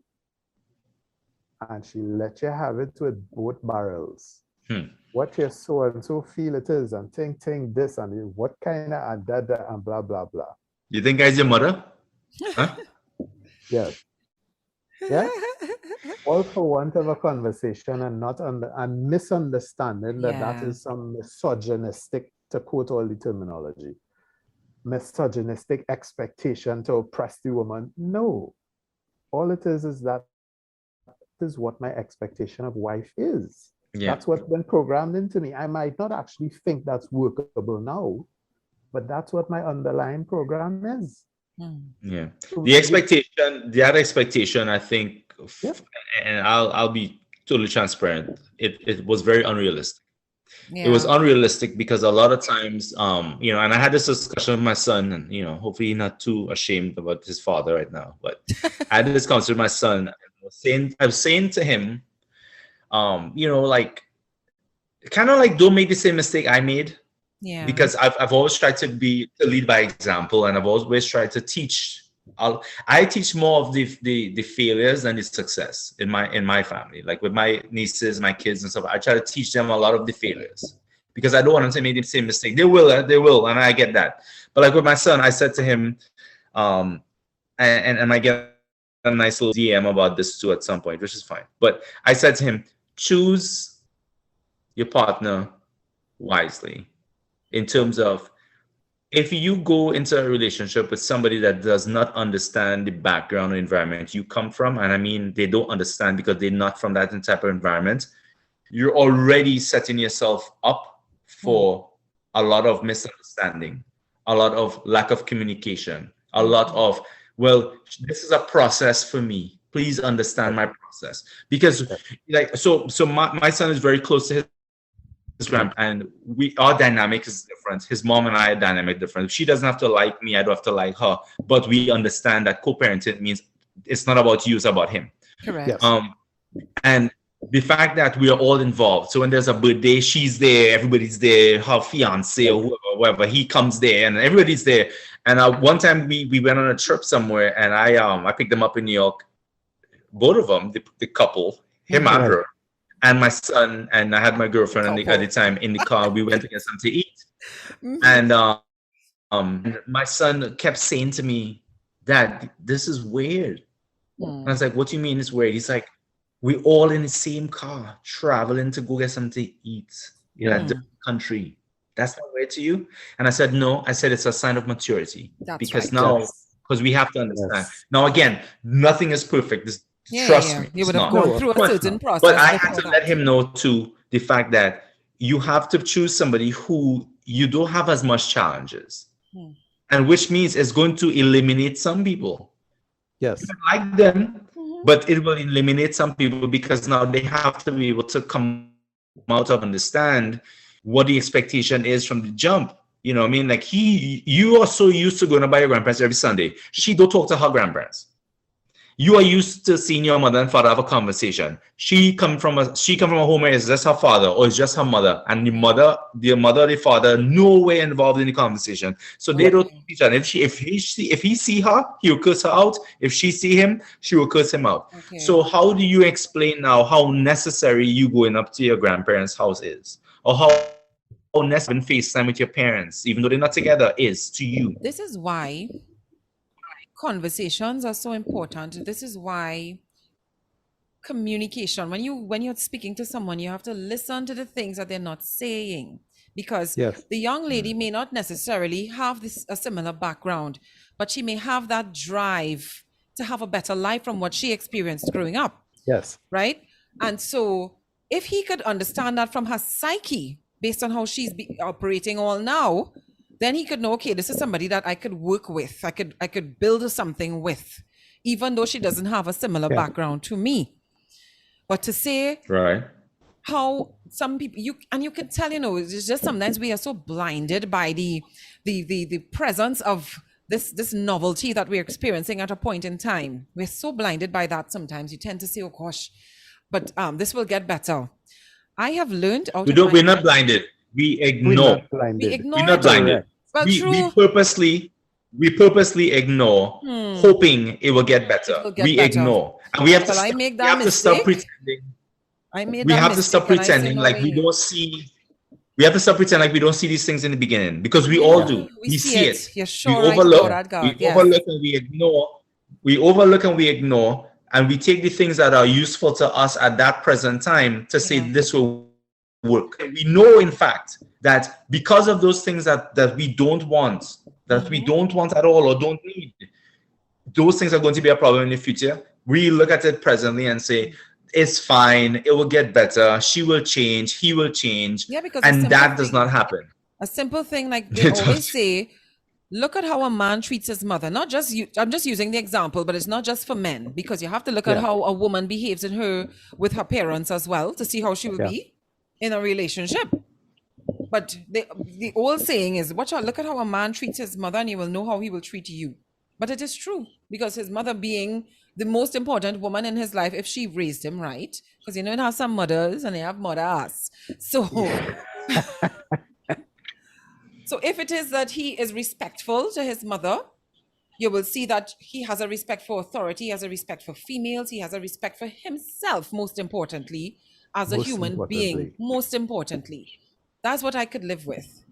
And she let you have it with both barrels. What your so and so feel it is, and think this, and what kind of and that and blah blah blah. You think I's your mother? Huh? Yes. Yeah. All for want of a conversation and and misunderstanding that is some misogynistic, to quote all the terminology, misogynistic expectation to oppress the woman. No. All it is that is what my expectation of wife is. That's what's been programmed into me. I might not actually think that's workable now, but that's what my underlying program is. Yeah. The expectation, I think, and I'll be totally transparent, it was very unrealistic. It was unrealistic because a lot of times, and I had this discussion with my son, and, hopefully he's not too ashamed about his father right now, but I had this conversation with my son. I was saying to him, don't make the same mistake I made. Yeah. Because I've always tried to lead by example, and I've always tried to teach. I teach more of the failures than the success in my family. Like with my nieces, my kids and stuff, I try to teach them a lot of the failures because I don't want them to make the same mistake. They will, and I get that. But like with my son, I said to him, and I get a nice little DM about this too at some point, which is fine. But I said to him, choose your partner wisely. In terms of, if you go into a relationship with somebody that does not understand the background or environment you come from, and I mean they don't understand because they're not from that type of environment, you're already setting yourself up for a lot of misunderstanding, a lot of lack of communication, a lot of, well, this is a process for me. Please understand my process. Because so my son is very close to his grandpa, and our dynamic is different. His mom and I are dynamic different. She doesn't have to like me, I don't have to like her, but we understand that co-parenting means it's not about you, it's about him. Correct. Yes. And the fact that we are all involved, so when there's a birthday, she's there, everybody's there, her fiance or whoever, he comes there, and everybody's there. And one time we went on a trip somewhere, and I picked them up in New York, both of them, the couple, him and her, and my son, and I had my girlfriend at the time in the car. We went to get something to eat. And my son kept saying to me, Dad, this is weird. And I was like, what do you mean it's weird? He's like, we're all in the same car, traveling to go get something to eat in a different country. That's not weird to you? And I said, no. I said, it's a sign of maturity. That's because right. now, Yes. because we have to understand. Yes. Now, again, nothing is perfect. Yeah, Trust yeah. me. You it's would have not. gone No, through of a course certain not. process. But I had before to let that. him know too the fact that you have to choose somebody who you don't have as much challenges. And which means it's going to eliminate some people. Yes. I like them, but it will eliminate some people because now they have to be able to come out of understand what the expectation is from the jump. You know what I mean? Like you are so used to going to buy your grandparents every Sunday. She don't talk to her grandparents. You are used to seeing your mother and father have a conversation. She come from a home where it's just her father or it's just her mother, and the mother, the father, nowhere involved in the conversation. So they don't talk to each other. If he see her, he will curse her out. If she see him, she will curse him out. Okay. So how do you explain now how necessary you going up to your grandparents' house is, or how necessary FaceTime with your parents, even though they're not together, is to you? This is why conversations are so important. This is why communication, when you're speaking to someone, you have to listen to the things that they're not saying, because Yes. the young lady may not necessarily have a similar background, but she may have that drive to have a better life from what she experienced growing up. Yes. Right? And so if he could understand that from her psyche based on how she's operating all now, then he could know, okay, this is somebody that I could work with. I could build something with, even though she doesn't have a similar background to me. But to say Right. how some people, you can tell, it's just sometimes we are so blinded by the presence of this novelty that we're experiencing at a point in time. We're so blinded by that sometimes. You tend to say, oh gosh, but this will get better. I have learned out of We're not blinded. We ignore. We're not blinded. We ignore We're not it. blinded. Well, We true. purposely ignore, hoping it will get better. It will get We better. ignore, and we have Well, I make that to stop mistake. pretending. I made We that have to mistake stop and I say, pretending no like way. we don't see. We have to stop pretending like we don't see these things in the beginning, because we all do. We see it. You're We sure right overlook. about that, Garth. We Yes. overlook and we ignore. We overlook and we ignore, and we take the things that are useful to us at that present time to say this will work. And we know, in fact, that because of those things that we don't want, we don't want at all or don't need, those things are going to be a problem in the future. We look at it presently and say, it's fine, it will get better, she will change, he will change. Yeah, because and that does not happen. A simple thing, like they always say, look at how a man treats his mother. Not just you. I'm just using the example, but it's not just for men, because you have to look at how a woman behaves with her parents as well to see how she will be in a relationship. But the old saying is, watch out, look at how a man treats his mother and you will know how he will treat you. But it is true, because his mother being the most important woman in his life, if she raised him right, because it has some mothers and they have mother ass. So, so if it is that he is respectful to his mother, you will see that he has a respect for authority, he has a respect for females, he has a respect for himself, most importantly, as a human being, most importantly. That's what I could live with.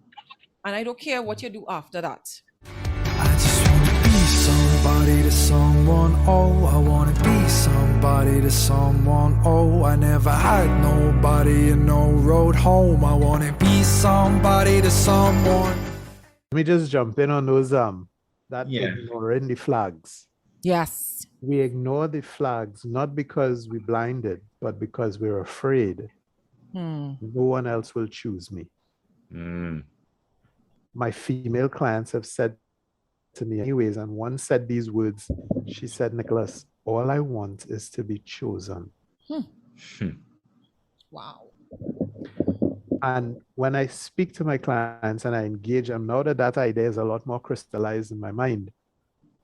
And I don't care what you do after that. I just wanna be somebody to someone, oh, I wanna be somebody to someone, oh, I never had nobody and no road home, I wanna be somebody to someone. Let me just jump in on those ignoring the flags. Yes. We ignore the flags not because we're blinded, but because we're afraid no one else will choose me. My female clients have said to me anyways, and one said these words. She said, Nicholas, all I want is to be chosen. Wow. And when I speak to my clients and I engage them, now that idea is a lot more crystallized in my mind,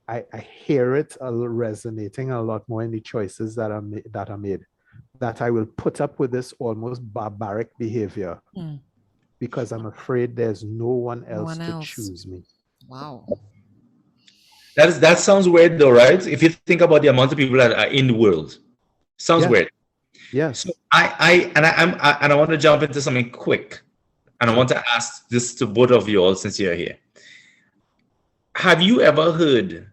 I hear it resonating a lot more in the choices that are made. That I will put up with this almost barbaric behavior because I'm afraid there's no one else to choose me. Wow. That sounds weird though, right? If you think about the amount of people that are in the world, sounds weird. Yes. So I want to jump into something quick, and I want to ask this to both of you all since you're here. Have you ever heard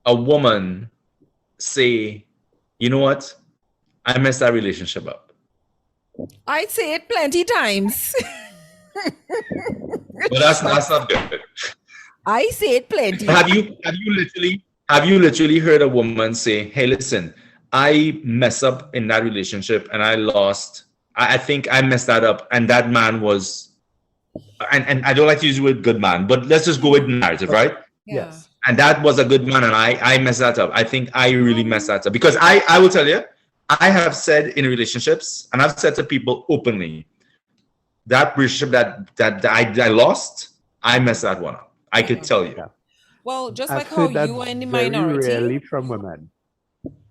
a woman say, you know what? I messed that relationship up. I say it plenty times. But that's not good. I say it plenty. Have you literally heard a woman say, "Hey, listen, I mess up in that relationship and I lost. I think I messed that up, and that man was," and I don't like to use the word good man, but let's just go with narrative, right? Yeah. Yes. And that was a good man, and I messed that up. I think I really messed that up, because I will tell you, I have said in relationships, and I've said to people openly, that relationship that I lost, I messed that one up. I could tell you. Yeah. Well, just I've like how heard that you are in the very minority. rarely from women.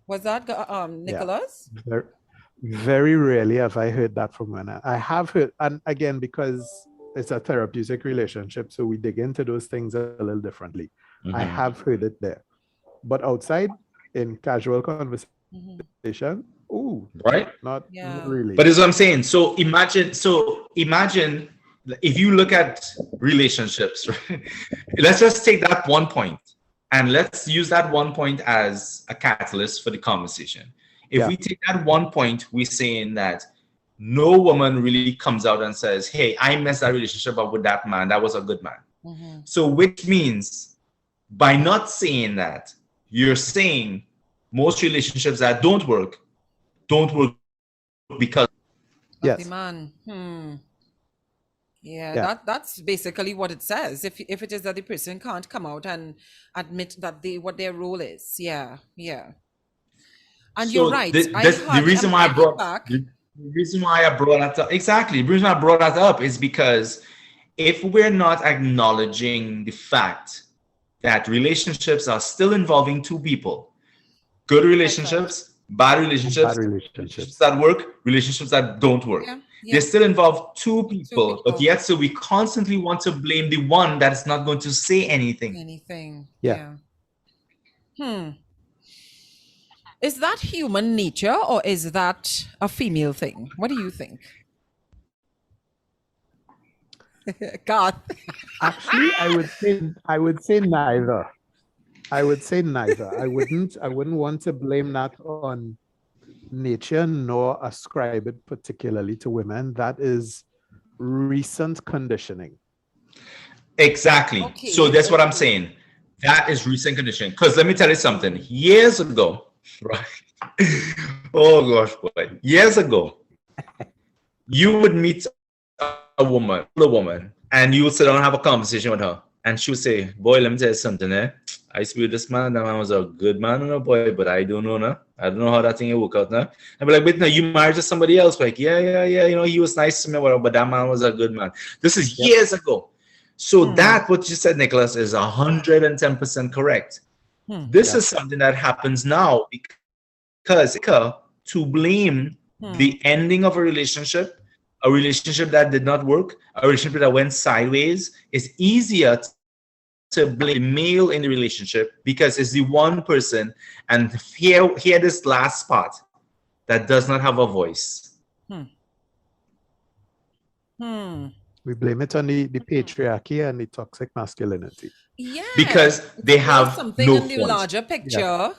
Was that Nicholas? Very, very rarely have I heard that from women. I have heard, and again, because it's a therapeutic relationship, so we dig into those things a little differently. I have heard it there. But outside, in casual conversation, Right? not Yeah. really. But it's what I'm saying. So imagine if you look at relationships, right? Let's just take that one point and let's use that one point as a catalyst for the conversation. If we take that one point, we're saying that no woman really comes out and says, "Hey, I messed that relationship up with that man. That was a good man." So which means by not saying that, you're saying most relationships that don't work because Of the man. Yeah, that's basically what it says. If it is that the person can't come out and admit that what their role is. Yeah. And so you're right. The reason why I brought that up, exactly. The reason I brought that up is because if we're not acknowledging the fact that relationships are still involving two people, good relationships, bad relationships that work, relationships that don't work. They still involve two people, but yet so we constantly want to blame the one that's not going to say anything. Yeah. Is that human nature or is that a female thing? What do you think? Garth. Actually, I would say neither. I wouldn't want to blame that on nature nor ascribe it particularly to women. That is recent conditioning. Exactly. Okay. So that's what I'm saying. That is recent conditioning. Because let me tell you something. Years ago, right? Oh gosh, boy. Years ago, you would meet a woman, and you would sit down and have a conversation with her. And she would say, "Boy, let me tell you something, I speak with this man, that man was a good man and a boy, but I don't know now. I don't know how that thing will work out now." And be like, "But now you married to somebody else." Like, yeah, you know, he was nice to me, whatever, but that man was a good man. This is years ago. So that what you said, Nicholas, is 110% correct. This is something that happens now because to blame the ending of a relationship that did not work, a relationship that went sideways, is easier to blame the male in the relationship because it's the one person, and hear this last part, that does not have a voice. We blame it on the patriarchy and the toxic masculinity. Yeah. Because they have something no in the voice. larger picture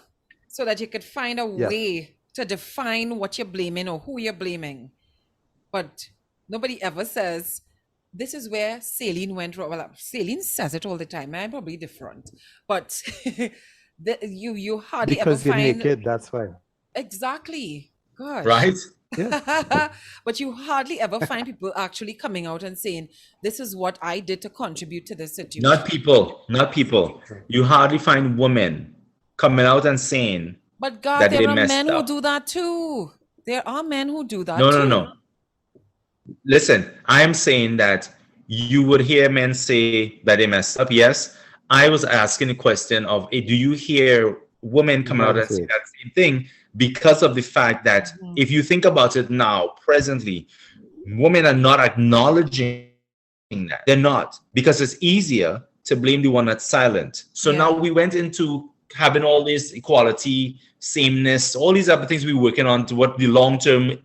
so that you could find a way to define what you're blaming or who you're blaming. But nobody ever says, this is where Celine went wrong. Well, Celine says it all the time. I'm probably different. But you hardly Because ever you're find... naked, that's why. Exactly. Gosh. Right? Yeah. But you hardly ever find people actually coming out and saying, this is what I did to contribute to this situation. Not people. You hardly find women coming out and saying But God, that there they are messed men who up. do that too. There are men who do that too. No. Listen, I am saying that you would hear men say that they messed up. Yes. I was asking a question of, do you hear women come out and say that same thing? Because of the fact that if you think about it now, presently, women are not acknowledging that. They're not, because it's easier to blame the one that's silent. So now we went into having all this equality, sameness, all these other things we're working on to what the long-term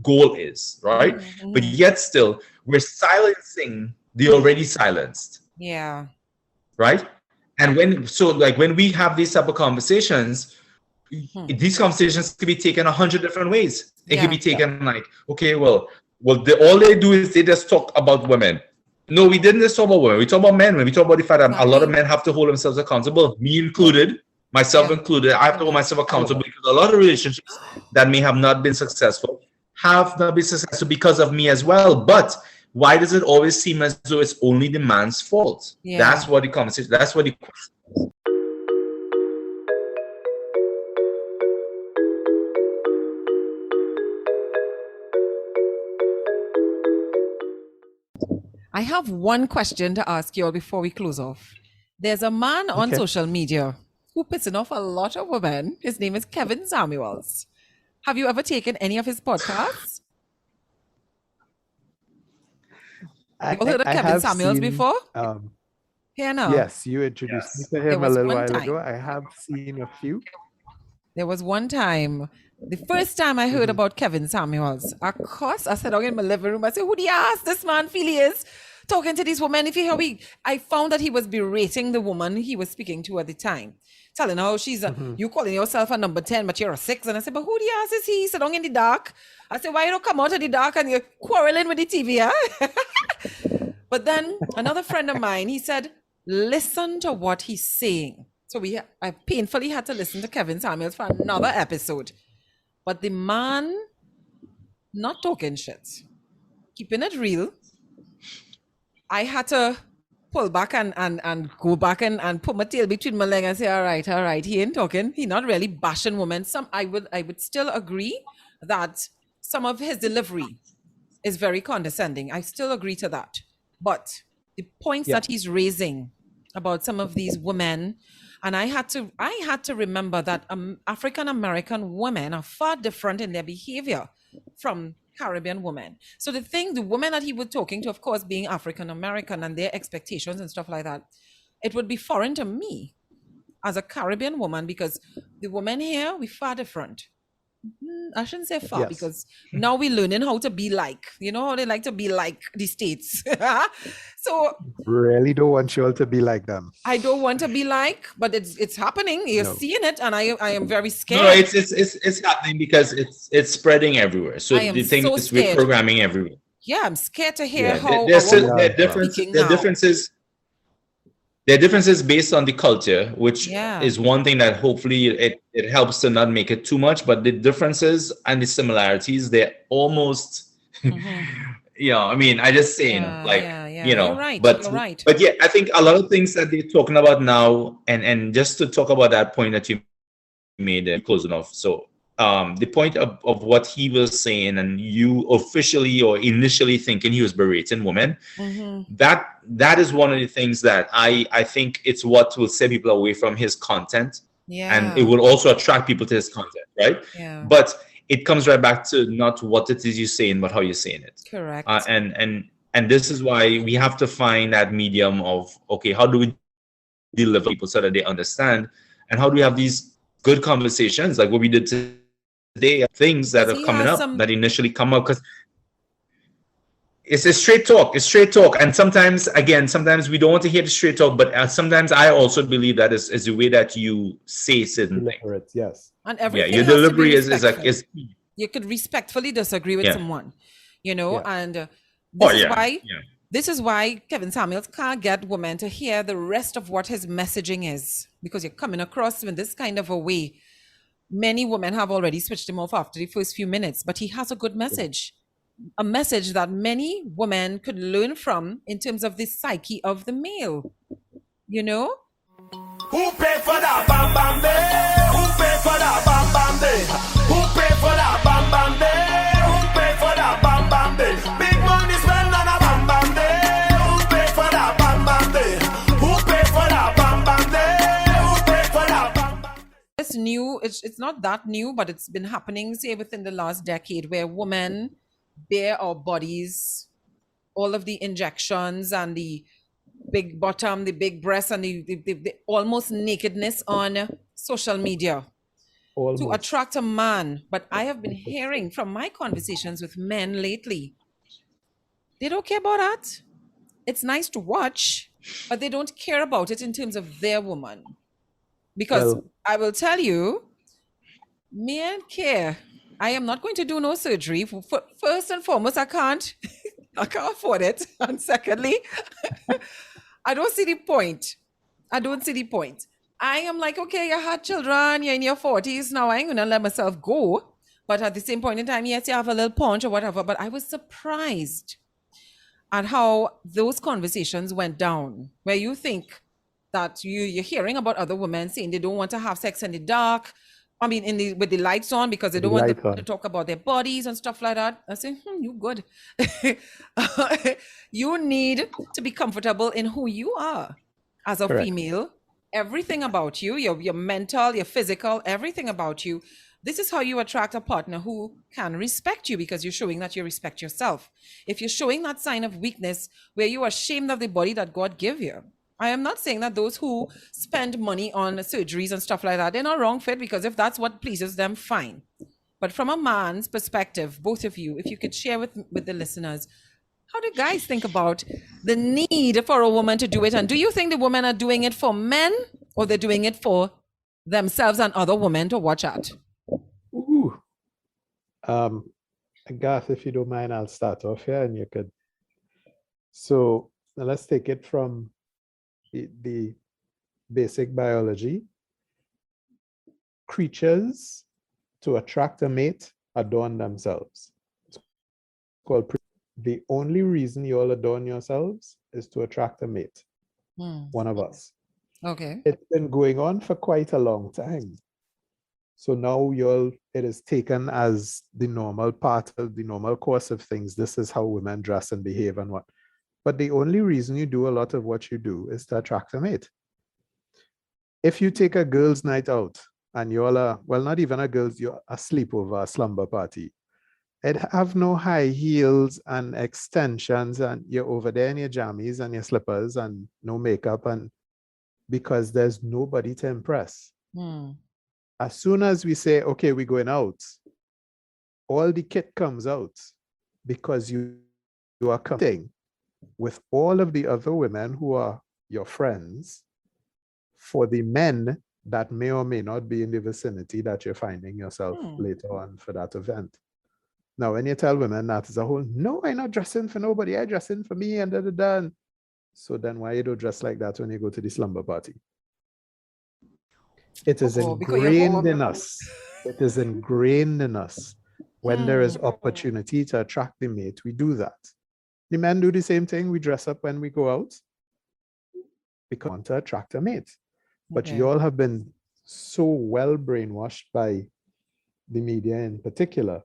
goal is, right? But yet still, we're silencing the already silenced. Yeah. Right? And when we have these type of conversations, these conversations could be taken 100 different ways. It could be Yeah. taken like, okay, well, all they do is they just talk about women. No, we didn't just talk about women. We talk about men. When we talk about the fact that a lot of men have to hold themselves accountable, me included, myself included. I have to hold myself accountable because a lot of relationships that may have not been successful have not been successful because of me as well. But why does it always seem as though it's only the man's fault? Yeah. That's what the conversation, that's what the question. I have one question to ask you all before we close off. There's a man on social media who pissing off a lot of women. His name is Kevin Samuels. Have you ever taken any of his podcasts? You all heard of Kevin Samuels before? Here now. Yes, you introduced me to him a little while ago. I have seen a few. There was one time, the first time I heard about Kevin Samuels, of course, I sat down in my living room. I said, who do you ask this man feel he is? Talking to this woman. If you hear I found that he was berating the woman he was speaking to at the time. Telling her she's you calling yourself a number 10, but you're a 6. And I said, but who do you ask is he? He sat down in the dark. I said, why you don't come out of the dark and you're quarreling with the TV, huh? But then another friend of mine, he said, listen to what he's saying. So I painfully had to listen to Kevin Samuels for another episode. But the man, not talking shit, keeping it real. I had to pull back and go back and put my tail between my legs and say, all right, he ain't talking. He not really bashing women. I would still agree that some of his delivery is very condescending. I still agree to that. But the points that he's raising about some of these women, and I had to remember that African American women are far different in their behavior from Caribbean women. So the women that he was talking to, of course, being African American and their expectations and stuff like that, it would be foreign to me as a Caribbean woman because the women here, we're far different. I shouldn't say far because now we're learning how to be like, you know, how they like to be like the States. So really don't want you all to be like them. I don't want to be like, but it's happening. You're seeing it, and I am very scared. No, it's happening because it's spreading everywhere. So the thing is, we're programming everywhere. Yeah, I'm scared to hear how there are differences based on the culture, which is one thing that hopefully it helps to not make it too much. But the differences and the similarities, they're almost, I mean, I just say, You're right. But, you're right. But yeah, I think a lot of things that they're talking about now, and just to talk about that point that you made, closing off. So the point of what he was saying, and you officially or initially thinking he was berating women, that is one of the things that I think it's what will set people away from his content, and it will also attract people to his content, right? But it comes right back to not what it is you're saying, but how you're saying it. Correct. And this is why we have to find that medium of, okay, how do we deliver people so that they understand, and how do we have these good conversations like what we did today, things that are coming up that initially come up, because it's a straight talk. And sometimes we don't want to hear the straight talk, but sometimes I also believe that is the way that you say certain things. Yes. And everything your delivery is you could respectfully disagree with someone, you know, and this is why Kevin Samuels can't get women to hear the rest of what his messaging is, because you're coming across in this kind of a way. Many women have already switched him off after the first few minutes, but he has a good message, a message that many women could learn from in terms of the psyche of the male, you know? Who paid for that bam bam day? Who paid for that bam bam day? Who paid for that bam bam day? Who paid for that bam bam day? Big money spent on a bam bam day. Who paid for that bam bam day? Who paid for that bam bam day? Who paid for that bam bam day? It's new. It's not that new, but it's been happening, say, within the last decade, where women bare our bodies, all of the injections and the big bottom, the big breasts, and the almost nakedness on social media to attract a man. But I have been hearing from my conversations with men lately, they don't care about that. It's nice to watch, but they don't care about it in terms of their woman. Because I will tell you, Me and care. I am not going to do no surgery. First and foremost, I can't. I can't afford it. And secondly, I don't see the point. I don't see the point. I am like, okay, you had children, you're in your 40s now. I ain't gonna let myself go. But at the same point in time, yes, you have a little punch or whatever. But I was surprised at how those conversations went down, where you think that you're hearing about other women saying they don't want to have sex in the dark. I mean, with the lights on because they don't want to talk about their bodies and stuff like that. I say, you good. You need to be comfortable in who you are as a female. Everything about you, your mental, your physical, everything about you. This is how you attract a partner who can respect you, because you're showing that you respect yourself. If you're showing that sign of weakness where you are ashamed of the body that God gave you, I am not saying that those who spend money on surgeries and stuff like that, they're not wrong fit, because if that's what pleases them, fine. But from a man's perspective, both of you, if you could share with the listeners, how do guys think about the need for a woman to do it? And do you think the women are doing it for men, or they're doing it for themselves and other women to watch at? Ooh. Garth, if you don't mind, I'll start off here and you could. So let's take it from the basic biology. Creatures, to attract a mate, adorn themselves. It's called the only reason you all adorn yourselves is to attract a mate. One of us. Okay. It's been going on for quite a long time. So now it is taken as the normal part of the normal course of things. This is how women dress and behave and what. But the only reason you do a lot of what you do is to attract a mate. If you take a girls' night out and you're not even you're a sleepover, a slumber party, it have no high heels and extensions, and you're over there in your jammies and your slippers and no makeup, and because there's nobody to impress. As soon as we say, okay, we're going out, all the kit comes out, because you are competing with all of the other women who are your friends for the men that may or may not be in the vicinity that you're finding yourself later on for that event. Now, when you tell women that as a whole, no, I'm not dressing for nobody, I'm dressing for me, and da-da-da. So then why you don't dress like that when you go to the slumber party? It is ingrained in us. It is ingrained in us. When there is opportunity to attract the mate, we do that. The men do the same thing. We dress up when we go out because we want to attract a mate. But you all have been so well brainwashed by the media in particular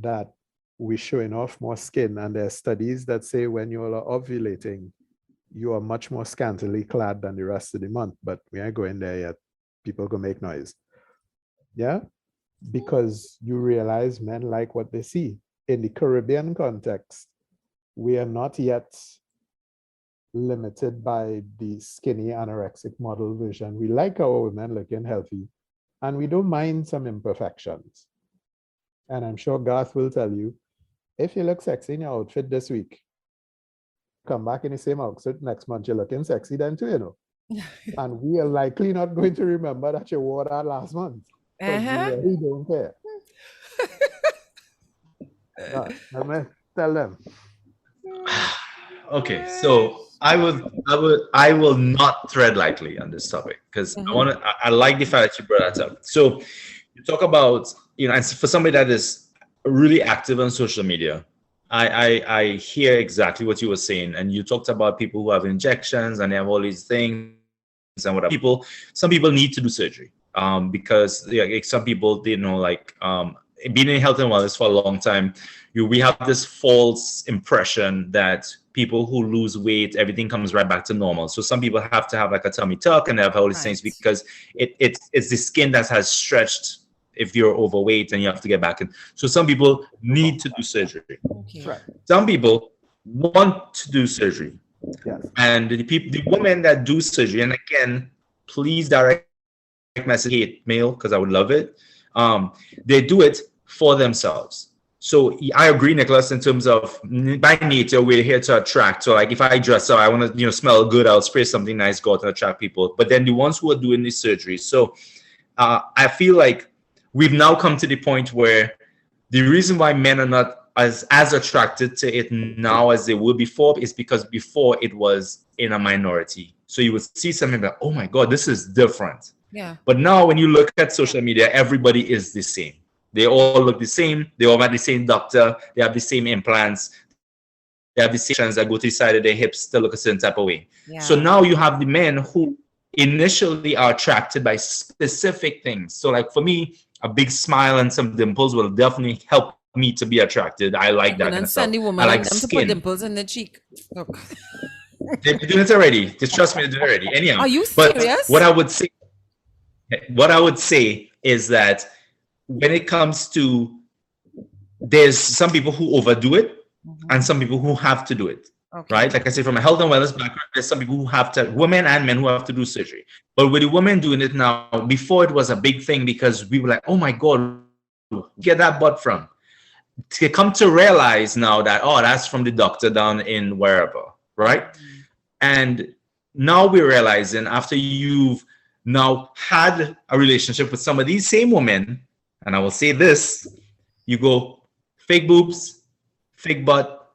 that we're showing off more skin. And there are studies that say when you all are ovulating, you are much more scantily clad than the rest of the month. But we ain't going there yet. People go make noise. Yeah? Because you realize men like what they see. In the Caribbean context, we are not yet limited by the skinny anorexic model vision. We like our women looking healthy, and we don't mind some imperfections. And I'm sure Garth will tell you, if you look sexy in your outfit this week, come back in the same outfit next month, you're looking sexy then too, you know. And we are likely not going to remember that you wore that last month. We really don't care. Let me tell them. Okay, so I will not tread lightly on this topic, because I like the fact that you brought that up. So you talk about, and for somebody that is really active on social media, I hear exactly what you were saying, and you talked about people who have injections and they have all these things and whatever. Some people need to do surgery because some people, being in health and wellness for a long time, we have this false impression that people who lose weight, everything comes right back to normal. So some people have to have like a tummy tuck and they have all these things because it's the skin that has stretched if you're overweight and you have to get back in. So some people need to do surgery. Okay. Some people want to do surgery. Yes. And the women that do surgery, and again, please direct message hate mail because I would love it. They do it for themselves. So I agree, Nicholas, in terms of by nature, we're here to attract. So like if I dress up, I want to smell good, I'll spray something nice, go out and attract people. But then the ones who are doing the surgery. So I feel like we've now come to the point where the reason why men are not as attracted to it now as they were before is because before it was in a minority. So you would see something like, oh my God, this is different. Yeah. But now when you look at social media, everybody is the same. They all look the same. They all have the same doctor. They have the same implants. They have the same trends that go to the side of their hips to look a certain type of way. Yeah. So now you have the men who initially are attracted by specific things. So like for me, a big smile and some dimples will definitely help me to be attracted. I like that kind of stuff. Woman I like them to put skin. dimples in the cheek. Look. They're doing it already. Just trust me, they're doing it already. Anyhow, Are you but serious? what I would say is that when it comes to, there's some people who overdo it and some people who have to do it. Okay. Right? Like I said, from a health and wellness background, there's some people who have to, women and men who have to do surgery. But with the women doing it now, before it was a big thing because we were like, oh my God, get that butt from? To come to realize now that, oh, that's from the doctor down in wherever, right? And now we're realizing after you've now had a relationship with some of these same women, and I will say this, you go fake boobs, fake butt,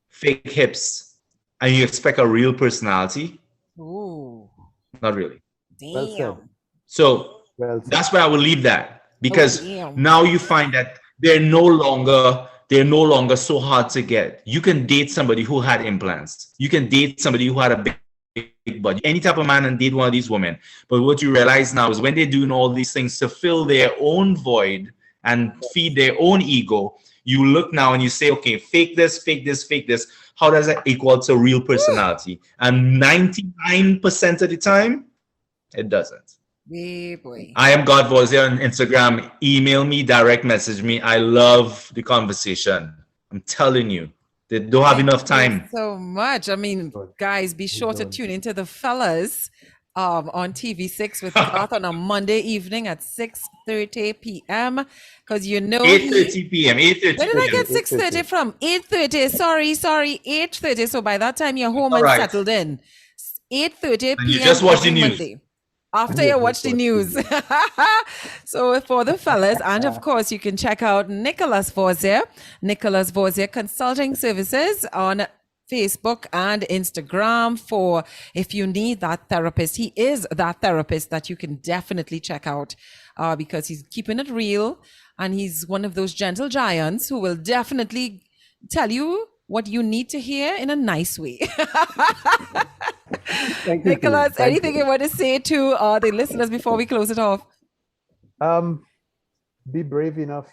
fake hips, and you expect a real personality? Ooh. Not really. Damn. Well said. So Well said. that's where I will leave that, because damn. now you find that they're no longer so hard to get. You can date somebody who had implants. You can date somebody who had a big butt. Any type of man and date one of these women. But what you realize now is when they're doing all these things to fill their own void and feed their own ego, you look now and you say, okay, fake this, fake this, fake this. How does that equal to real personality? And 99% of the time, it doesn't. Yeah, boy. I am Garth Voisin on Instagram. Email me, direct message me. I love the conversation. I'm telling you, they don't have enough time. So much. I mean, guys, be sure to tune into the fellas on TV6 with Garth on a Monday evening at 6:30 p.m. Because you know 8:30 p.m. 8:30 Where did I p.m. get 6:30 from? 8:30. Sorry, 8:30. So by that time you're home All and right. settled in. 8:30 p.m. And you just watch the every news. Monday. After you watch the news. So for the fellas, and of course, you can check out Nicholas Voisin Consulting Services on Facebook and Instagram for if you need that therapist. He is that therapist that you can definitely check out because he's keeping it real and he's one of those gentle giants who will definitely tell you what you need to hear in a nice way. Thank you, Nicholas, Thank anything you want to say to the listeners before we close it off? Be brave enough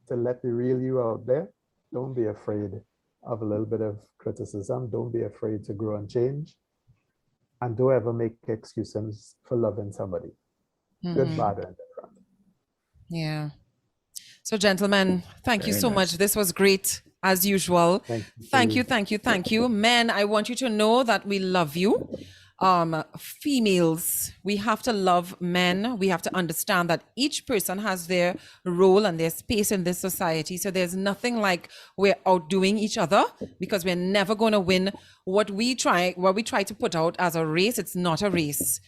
to let the real you out there. Don't be afraid of a little bit of criticism. Don't be afraid to grow and change. And don't ever make excuses for loving somebody. Good, bad, and different. Yeah. So, gentlemen, thank you Very so nice. much. This was great, as usual. Thank you. Men, I want you to know that we love you. Females, we have to love men. We have to understand that each person has their role and their space in this society. So there's nothing like we're outdoing each other because we're never going to win what we try to put out as a race. It's not a race.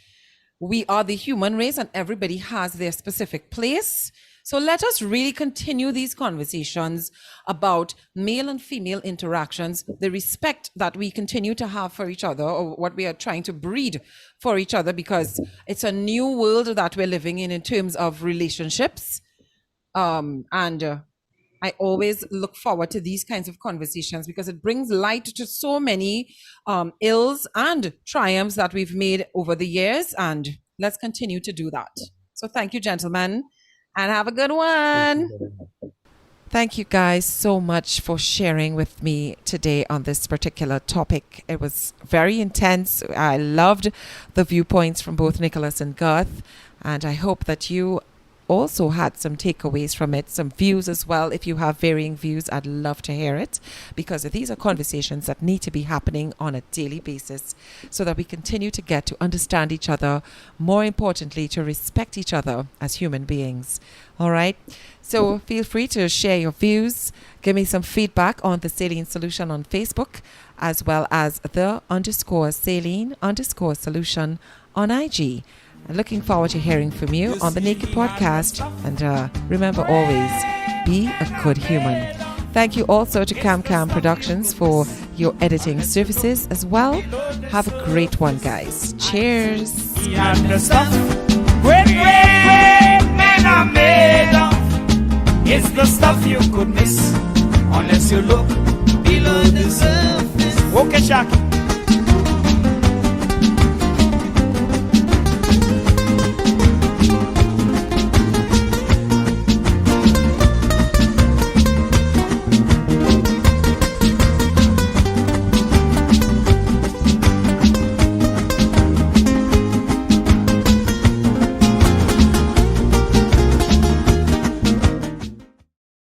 We are the human race and everybody has their specific place. So let us really continue these conversations about male and female interactions, the respect that we continue to have for each other, or what we are trying to breed for each other, because it's a new world that we're living in terms of relationships. I always look forward to these kinds of conversations because it brings light to so many ills and triumphs that we've made over the years. And let's continue to do that. So thank you, gentlemen. And have a good one. Thank you guys so much for sharing with me today on this particular topic. It was very intense. I loved the viewpoints from both Nicholas and Garth. And I hope that you also had some takeaways from it, some views as well. If you have varying views, I'd love to hear it, because these are conversations that need to be happening on a daily basis so that we continue to get to understand each other, more importantly, to respect each other as human beings. All right. So feel free to share your views. Give me some feedback on the Saline Solution on Facebook, as well as the _Saline_Solution on IG. And looking forward to hearing from you on the Naked Podcast. And remember always, be a good human. Thank you also to Cam Productions for your editing services as well. Have a great one, guys. Cheers. And the stuff great men are made of is the stuff you could miss unless you look below the surface. Okay, Shaki.